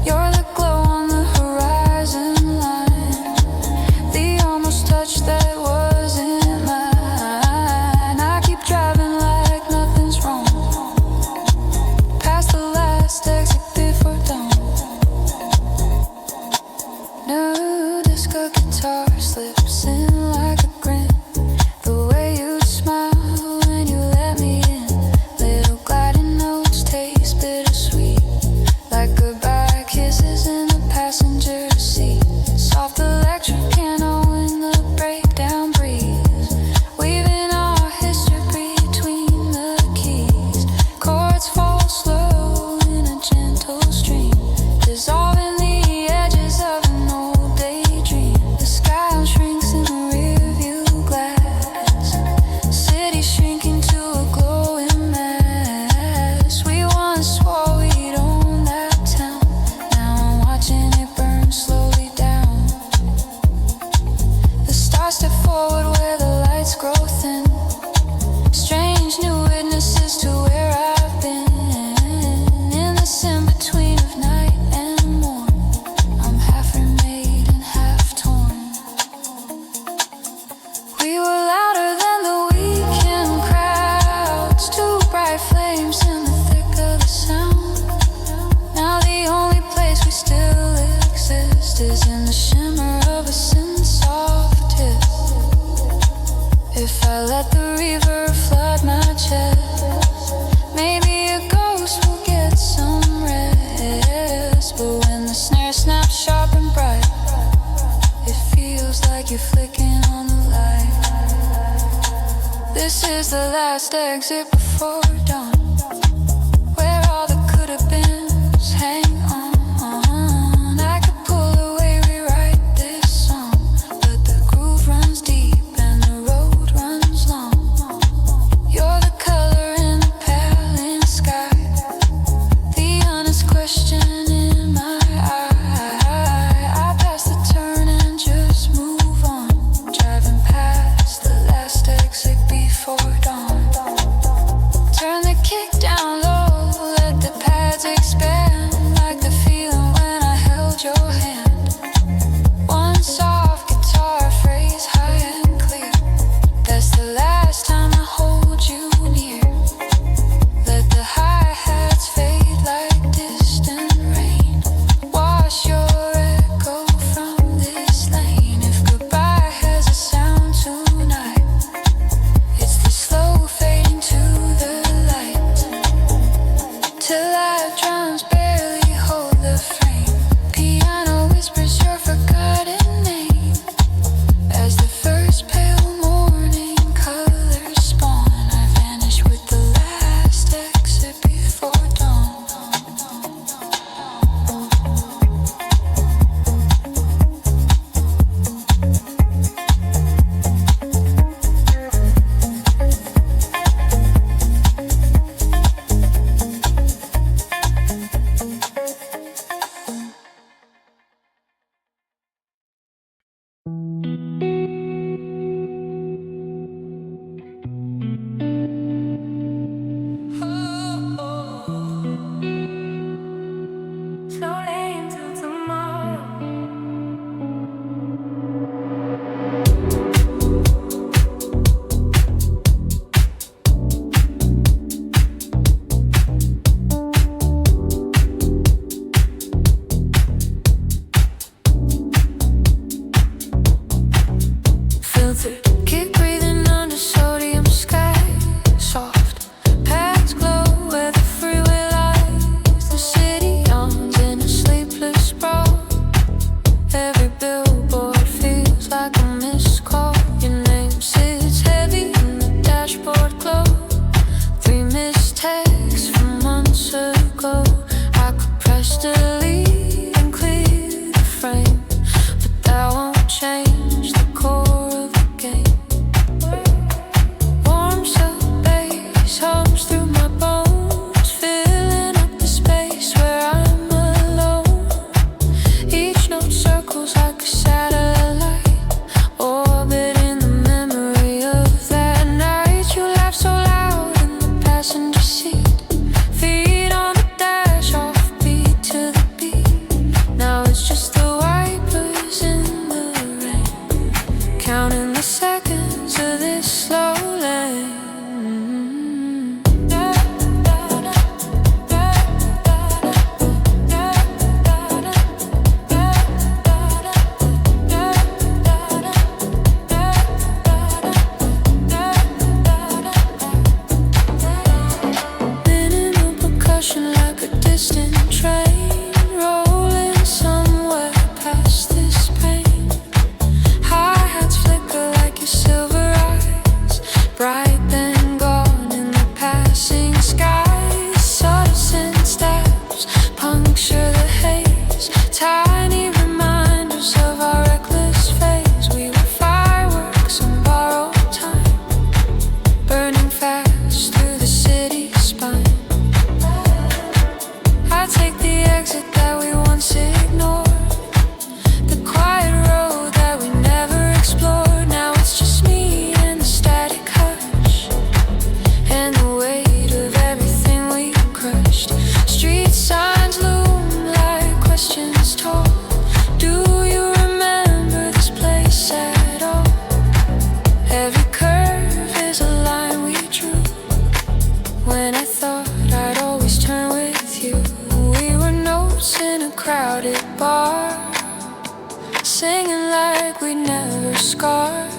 You're the glow on the horizon line, the almost touch that wasn't mine. I keep driving like nothing's wrong, past the last exit before dawn. New disco guitar. flames in the thick of the sound. Now the only place we still exist is in the shimmer of a sin-soft tip. If I let the river flood my chest, maybe a ghost will get some rest. But when the snare snaps sharp and bright, it feels like you're flicking on the light. This is the last exit before dawn, where all the could have beens hang on. I could pull away, rewrite this song, but the groove runs deep and the road runs long. You're the color in the pale sky, the honest question in my eye. I pass the turn and just move on, driving past the last exit before dawn. Turn the kick down low, let the pads expand, like the feeling when I held your hand. One soft guitar phrase high and clear, that's the last time I hold you near. Let the hi-hats fade like distant rain, wash your echo from this lane. If goodbye has a sound tonight, it's the slow fading to the light, till live drums barely hold the frame. Piano whispers your forgotten name, as the first pale morning colors spawn. I vanish with the last exit before dawn. Slowly until tomorrow. Filtered, keep breathing under sodium sky. Soft paths glow where the freeway lies. The city yawns in a sleepless sprawl. Every billboard feels like a missed call. Your name sits heavy in the dashboard glow. 3 missed texts from months ago. I could press delete and clear the frame, but that won't change the core of the game. Warm sub bass hums through my bones, filling up the space where I'm alone. Each note circles like a satellite, orbiting the memory of that night. You laugh so loud in the passenger seat, feet on the dash, offbeat to the beat. Now it's just the wipers in the rain, counting the seconds of this slow lane. Minimal percussion like a distant train, rolling somewhere past this pain. Hi-hats flicker like your silver eyes, bright then gone in the passing skies. Subtle scent steps puncture the haze, tiny reminders of our reckless phase. We were fireworks on borrowed time, burning fast through the city spine. I crowded bar, singing like we never scarred.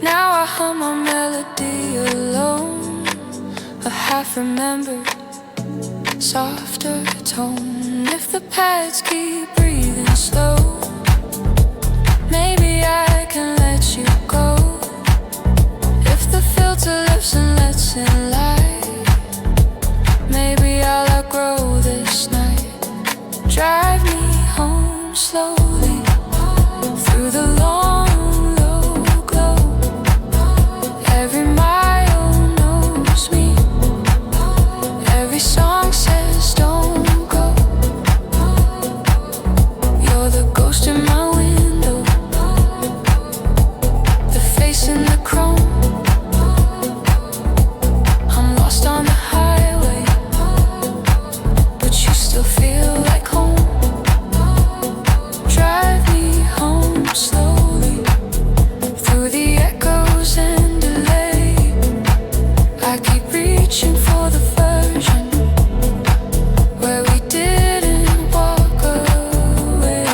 Now I hum a melody alone, a half-remembered, softer tone. If the pads keep breathing slow, maybe I can let you go. If the filter lifts and lets in light, maybe I'll outgrow this night. Drive me home slowly through the long, low glow. Every mile knows me, every song says don't go. You're the ghost in my window, the face in the chrome. I'm lost on the highway, but you still feel like home. Drive me home slowly through the echoes and delay. I keep reaching for the version where we didn't walk away.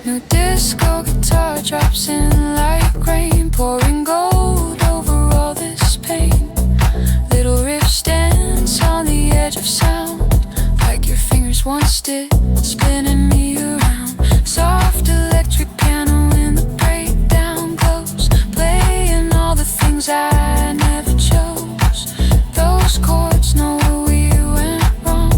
New disco guitar drops in like rain, pouring gold over all this pain. Little riffs dance on the edge of sound, like your fingers once did, spinning me around. Soft electric piano in the breakdown glows, playing all the things I never chose. Those chords know where we went wrong,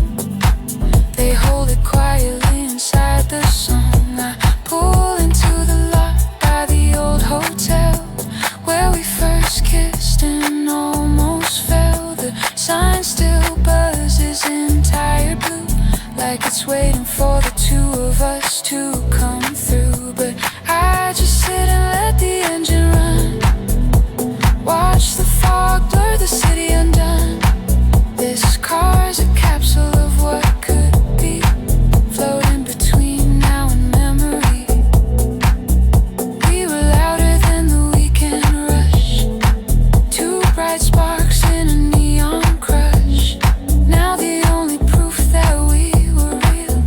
they hold it quietly inside the song. I pull into the lot by the old hotel where we first kissed and almost fell. The sign still buzzes in tired blue, like it's waiting for the two of us to come through. But I just sit and let the engine run, watch the fog blur the city undone. This car's a capsule of what could be, floating between now and memory. We were louder than the weekend rush, two bright sparks in a neon crush. Now the only proof that we were real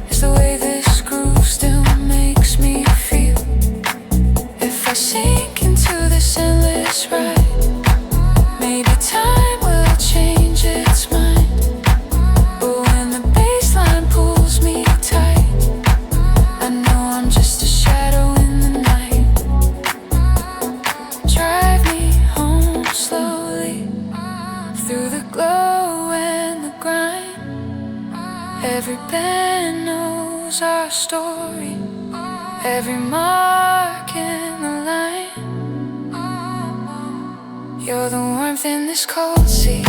is the way this groove still makes me feel. If I sink into this endless ride, maybe time will change its mind. But when the bassline pulls me tight, I know I'm just a shadow in the night. Drive me home slowly through the glow and the grind. Every band knows our story, every mark in the line. You're the warmth in this cold sea,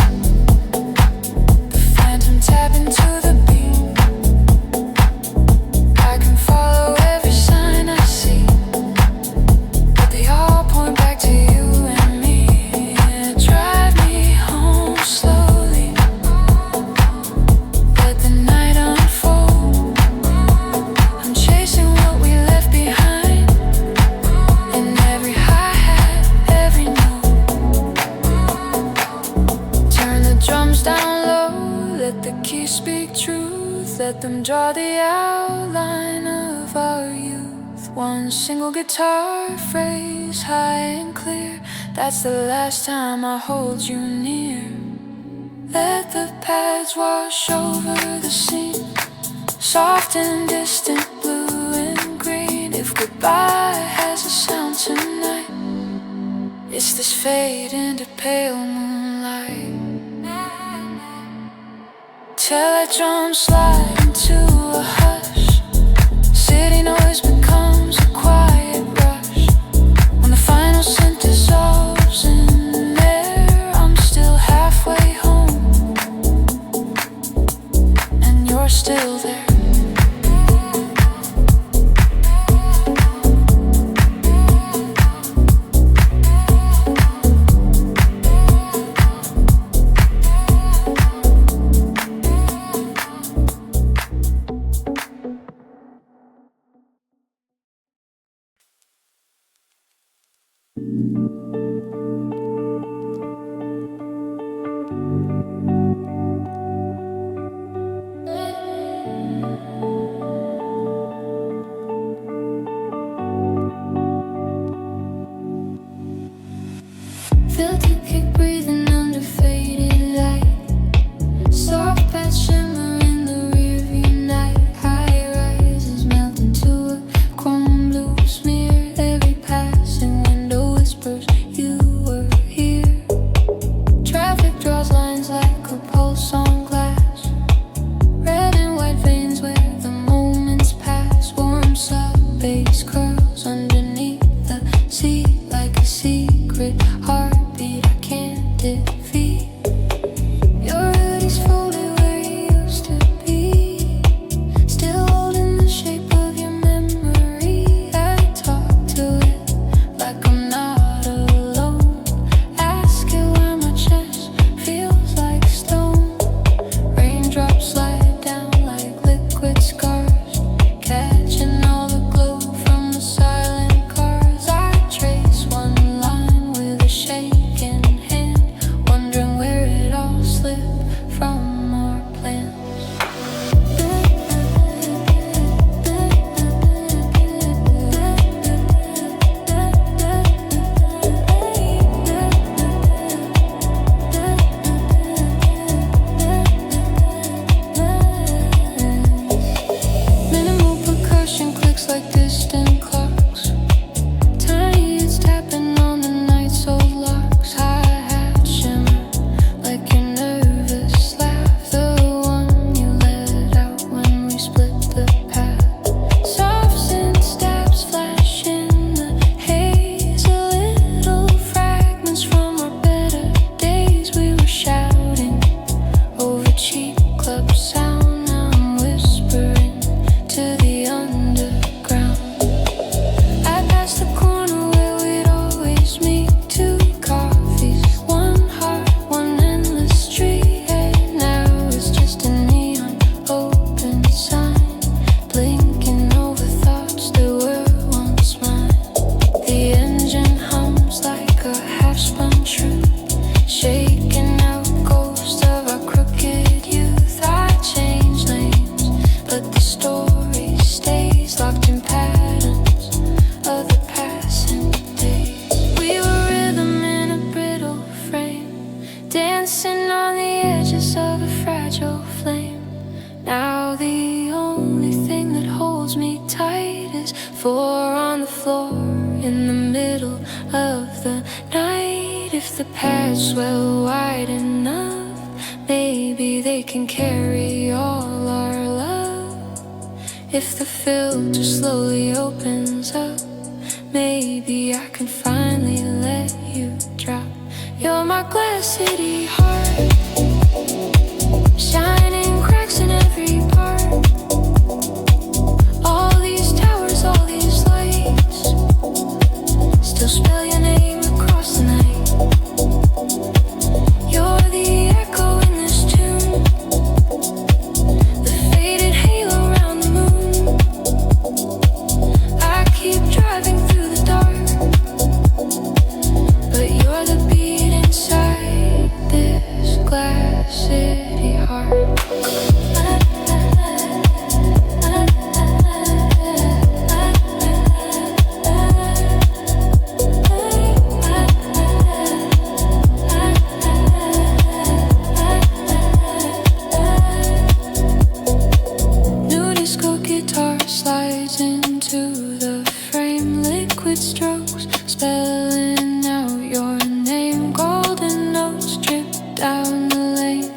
the phantom tap into the beat. I can follow every sign I see, but they all point back to you and me. Drive me home slowly, let the night unfold. I'm chasing what we left behind, in every hi-hat, every note. Turn the drums down low, let the keys speak truth, let them draw the outline of our youth. One single guitar phrase, high and clear, that's the last time I hold you near. Let the pads wash over the scene, soft and distant, blue and green. If goodbye has a sound tonight, it's this fade into pale moonlight. Till that drum slide into a hush, city noise becomes a quiet rush. When the final synth dissolves in air, I'm still halfway home, and you're still there. Four on the floor in the middle of the night. If the paths swell wide enough, maybe they can carry all our love. If the filter slowly opens up, maybe I can finally let you drop. You're my glass city heart, shining cracks in every part. All these towers, all these lights, still spell your name across the night. You're the echo in this tune, the faded halo around the moon. I keep driving through the dark, but you're the beat inside this glass city heart. New disco guitar slides into the frame, liquid strokes spelling out your name. Golden notes drip down the lane,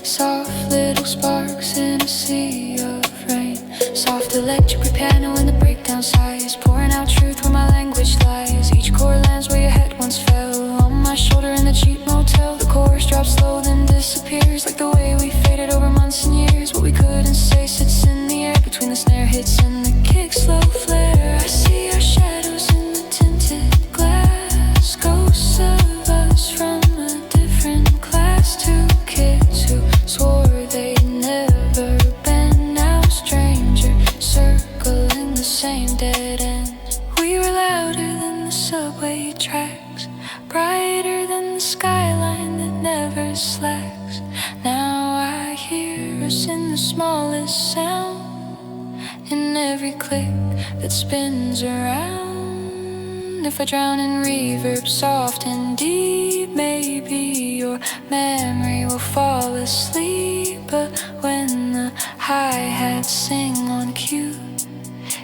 soft little sparks in a sea of rain. Soft electric piano in the breakdown sighs, pouring out truth where my language lies. Each chord lands where your head once fell, on my shoulder in the cheap motel. The chorus drops slow then disappears, like the way we faded over months and years. What we couldn't say sits in the air, between the snare hits and the kick slow flare. I see our shadows in the tinted glass, ghosts of us from a different class. Two kids who swore they'd never been, now stranger circling the same dead end. We were louder than the subway tracks, brighter than the skyline that never slacks. Now I hear us in the smallest sound, in every click that spins around. If I drown in reverb soft and deep, maybe your memory will fall asleep. But when the hi-hats sing on cue,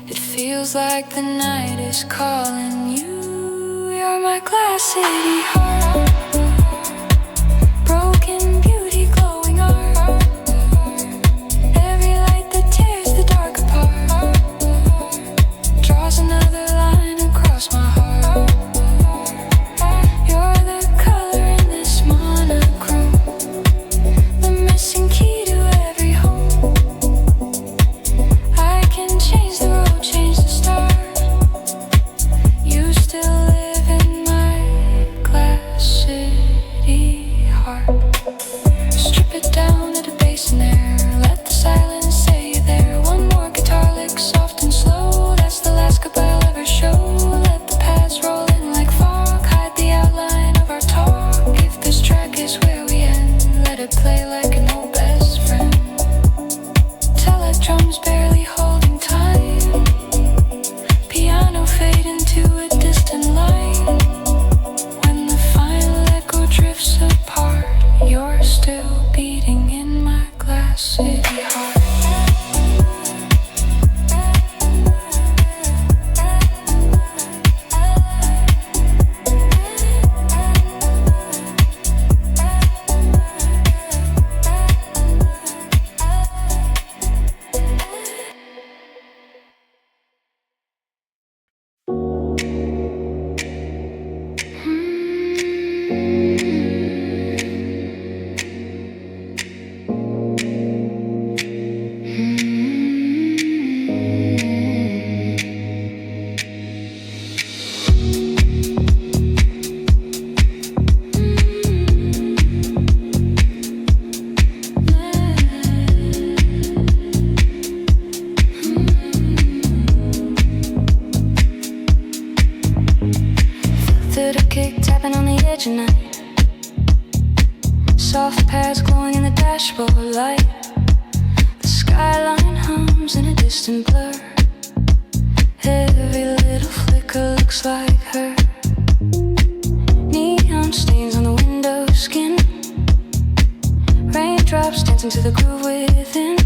it feels like the night is calling you. You're my glass city heart, broken beauty, glowing art. Every light that tears the dark apart draws another line across my heart. You're the color in this monochrome, the missing key to every home. I can change the road, change the stars. You still live in my glass city heart. Strip it down to the bass in there, let the silence say you're there. One more guitar lick, soft and slow, that's the last goodbye I'll ever show. Let the past roll in like fog, hide the outline of our talk. If this track is where we end, let it play like an old best friend. Teledrums barely holding time, piano fade into a distant line. When the final echo drifts apart, you're still beating in my glass city heart. Soft pads glowing in the dashboard light. The skyline hums in a distant blur. Every little flicker looks like her. Neon stains on the window skin. Raindrops dancing to the groove within.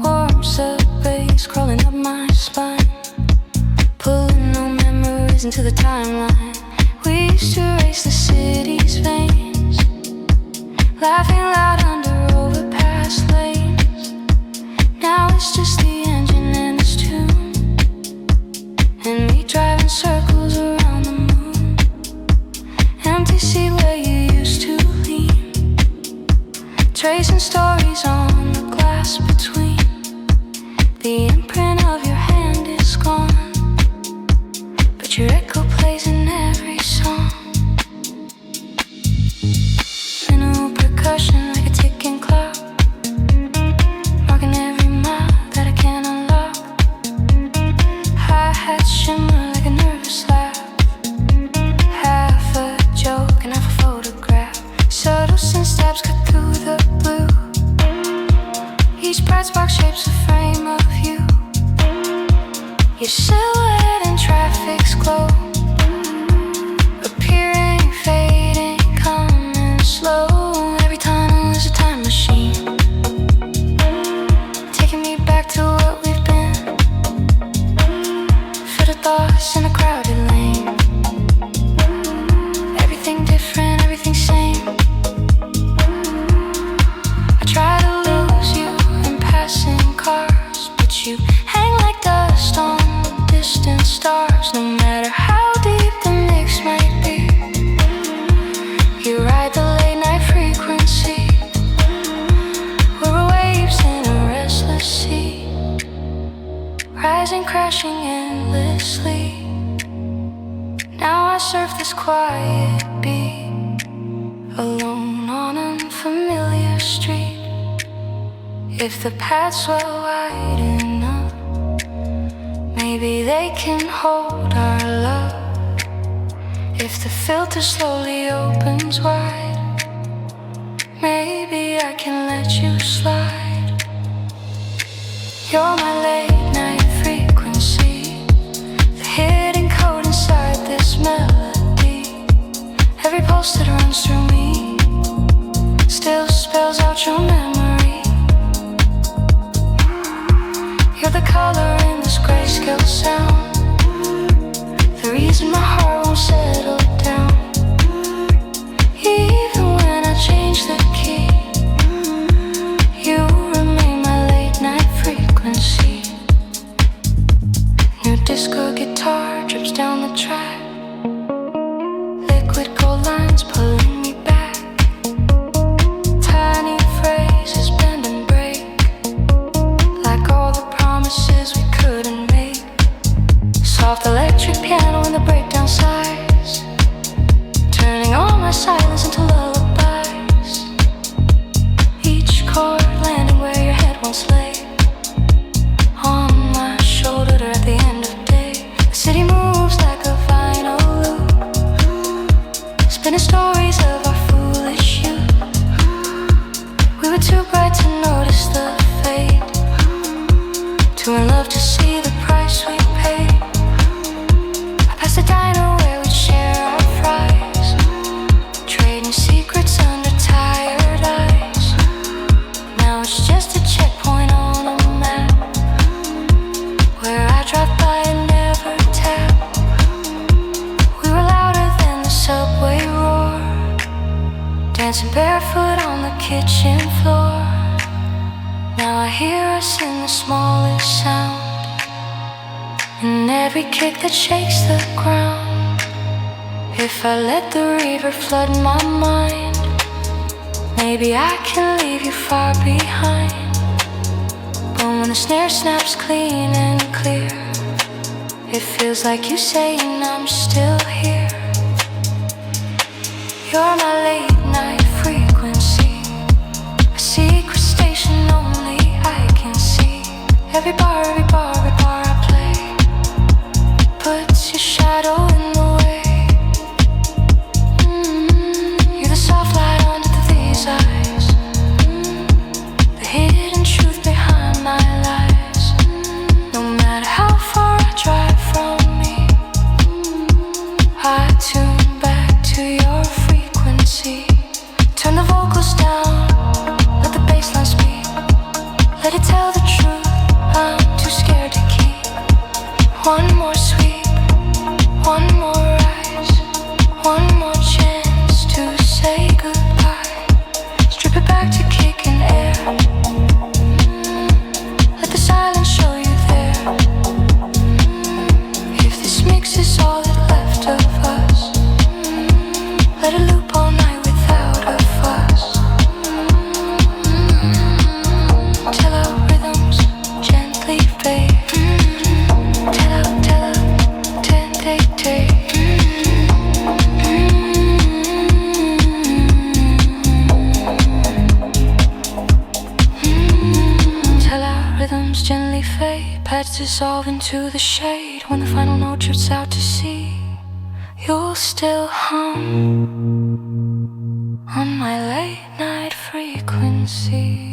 Warm sub bass crawling up my spine. into the timeline. We used to race the city's veins, laughing loud under overpass lanes. Now it's just the engine and its tune, and me driving circles around the moon. Empty seat where you used to lean, tracing stories on the glass between. The imprint of your hand is gone, but your echo plays in every song. Minimal percussion like a ticking clock, marking every mile that I can't unlock. Hi-hats shimmer like a nervous laugh, half a joke and half a photograph. Subtle synth stabs cut through the blue. Each bright spark shapes a frame of you, your silhouette in traffic's glow, appearing, fading, coming slow. Every tunnel is a time machine, taking me back to what we've been. Filtered thoughts in a crowded lane, everything different, everything same. I try to lose you in passing cars, but you hang like dust on distant stars. No matter how deep the mix might be, you ride the late night frequency. We're waves in a restless sea, rising, crashing endlessly. Now I surf this quiet beat, alone on an unfamiliar street. If the paths were wide enough, maybe they can hold our love. If the filter slowly opens wide, maybe I can let you slide. You're my late night frequency, the hidden code inside this melody. Every pulse that runs through me still spells out your memory. You're the color in this grayscale sound, the reason my heart won't settle down. Even when I change the key, you remain my late night frequency. New disco guitar drips down the track, liquid gold lines pulling me back. Tiny phrases bend and break, like all the promises we couldn't make. Soft electric piano in the breakdown sighs, turning all my silence into lullabies. Each chord landing where your head once lay, on my shoulder at the end of day. The city moves like a vinyl loop, spinning stories of our foolish youth. We were too bright to notice the fade, too in love to see the price we paid. I passed the diner where we'd share our fries, trading secrets under tired eyes. Now it's just a checkpoint on a map, where I drive by and never tap. We were louder than the subway roar, dancing barefoot on the kitchen floor. Now I hear us in the smallest sound, in every kick that shakes the ground. If I let the river flood my mind, maybe I can leave you far behind. But when the snare snaps clean and clear, it feels like you saying I'm still here. You're my late night frequency, a secret station only I can see. Every bar I play puts your shadow in the way. You're the soft light under these eyes, the hidden truth behind my lies. No matter how far I drive from me, I tune back to your frequency. Turn the vocals down, let the bassline speak. Let it tell the truth, I'm too scared to keep. One more sweep, one more finally fade, paths dissolve into the shade. When the final note drifts out to sea, you'll still hum on my late night frequency.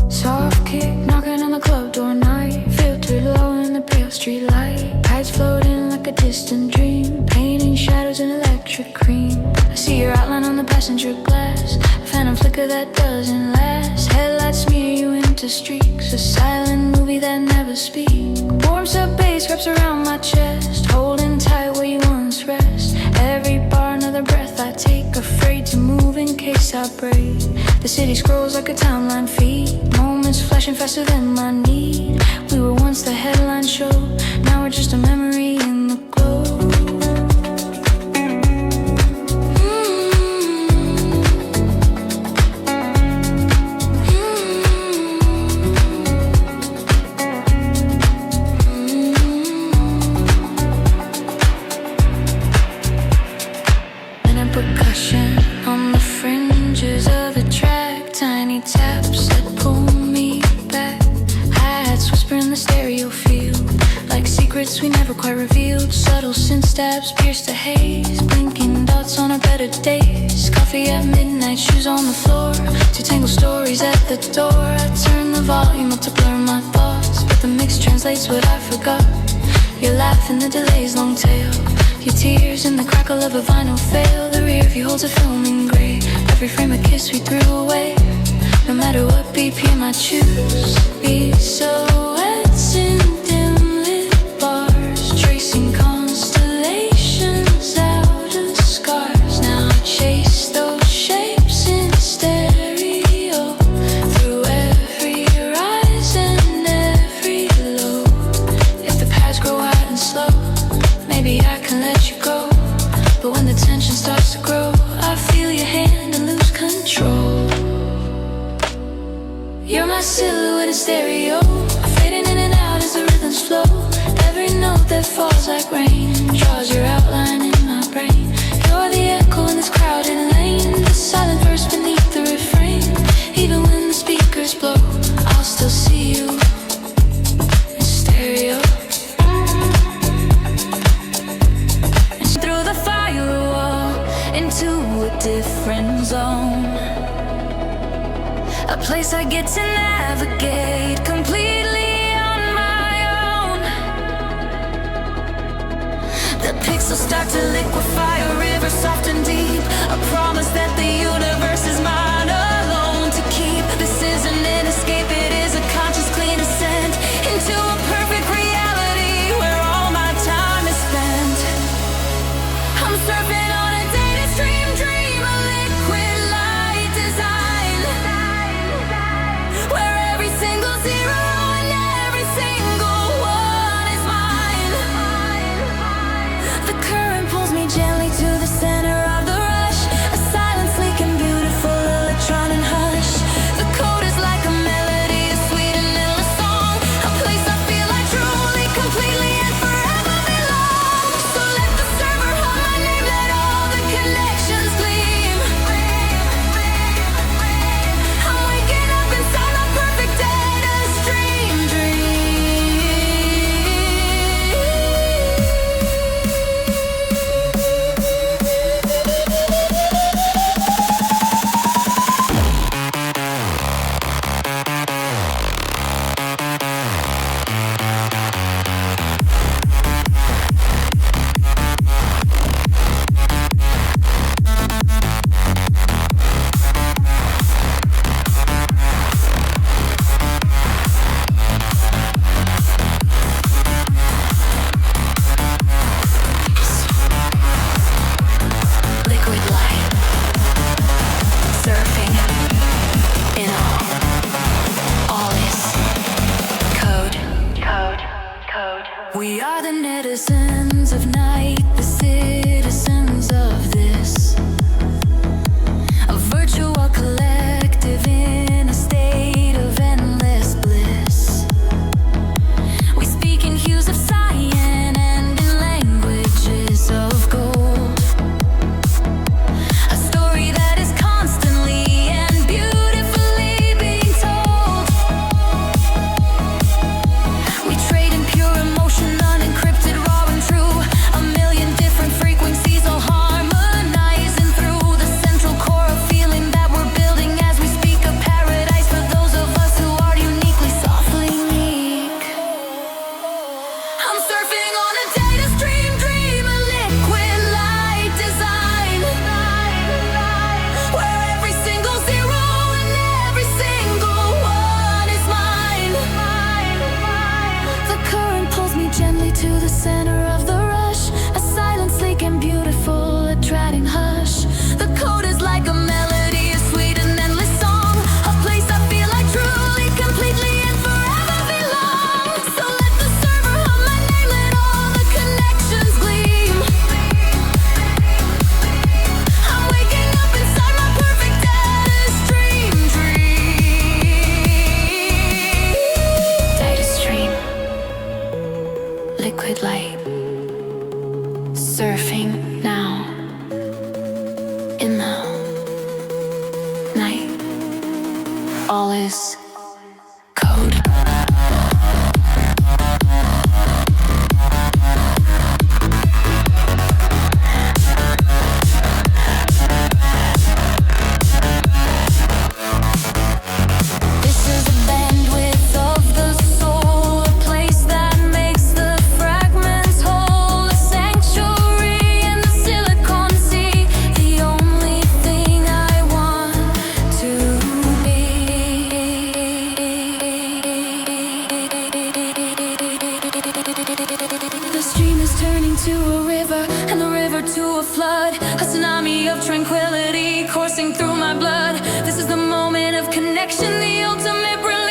Soft kick knocking on the club door night, filtered low in the pale street light. Kites floating like a distant dream, painting shadows in electric cream. I see your outline on the passenger glass, a phantom flicker that doesn't last. Headlights smear you into streaks, a silent movie that never speaks. Warm sub bass wraps around my chest, holding tight where you once rest. Every bar another breath I take, afraid to move in case I break. The city scrolls like a timeline feed, moments flashing faster than my need. We were once the headline show, now we're just a memory in the glow. Percussion on the fringes of the track, tiny taps that pull me back. Hi-hats whisper in the stereo field, like secrets we never quite revealed. Subtle synth stabs pierce the haze, blinking dots on our better days. Coffee at midnight, shoes on the floor, two tangled stories at the door. I turn the volume up to blur my thoughts, but the mix translates what I forgot. Your laugh in the delay's long tail, your tears in the crackle of a vinyl fail. The rear view holds a film in gray, every frame a kiss we threw away. No matter what BPM I choose, be silhouettes in dim lit bars, tracing constellations out of scars. Now I chase those shapes in stereo, through every rise and every low. If the paths grow wide and slow, maybe I can let you go. But when the tension starts to grow, I feel your hand and lose control. You're my silhouette in stereo, fading in and out as the rhythms flow. Every note that falls like rain draws your outline in my brain. You're the echo in this crowded lane, the silent verse beneath the refrain. Even when the speakers blow, I'll still see you in stereo. Into a different zone, a place I get to navigate completely on my own. The pixels start to liquefy, a river soft and deep, a promise that the universe is mine alone to keep. This isn't an escape, it is a conscious clean ascent into a perfect reality where all my time is spent. I'm surfing on a dream, a liquid light design, where every single zero and every single one is mine. The current pulls me gently to the center of the rush, a silent, sleek and beautiful electron and hush. The code is like a melody, a sweet and endless song, a place I feel I truly, completely and forever belong. So let the server hold my name, let all the connections gleam. I'm waking up inside my perfect data stream liquid light, surfing in all is code. We are the netizens of night, the citizens of to the center of the rush, a silent, sleek and beautiful, attracting hush. The code is like a melody, a sweet and endless song, a place I feel I truly, completely and forever belong. So let the server hum my name, let all the connections gleam. I'm waking up inside my perfect data's dream. Data stream, liquid light, surfing now in the night. All is code. This is a bandwidth of the soul, a place that makes the fragments whole, a sanctuary in the silicon sea, the only thing I want to be. The stream is turning to a river, and the river to a flood, a tsunami of tranquility coursing through my blood. This is the moment of connection, the ultimate brilliance.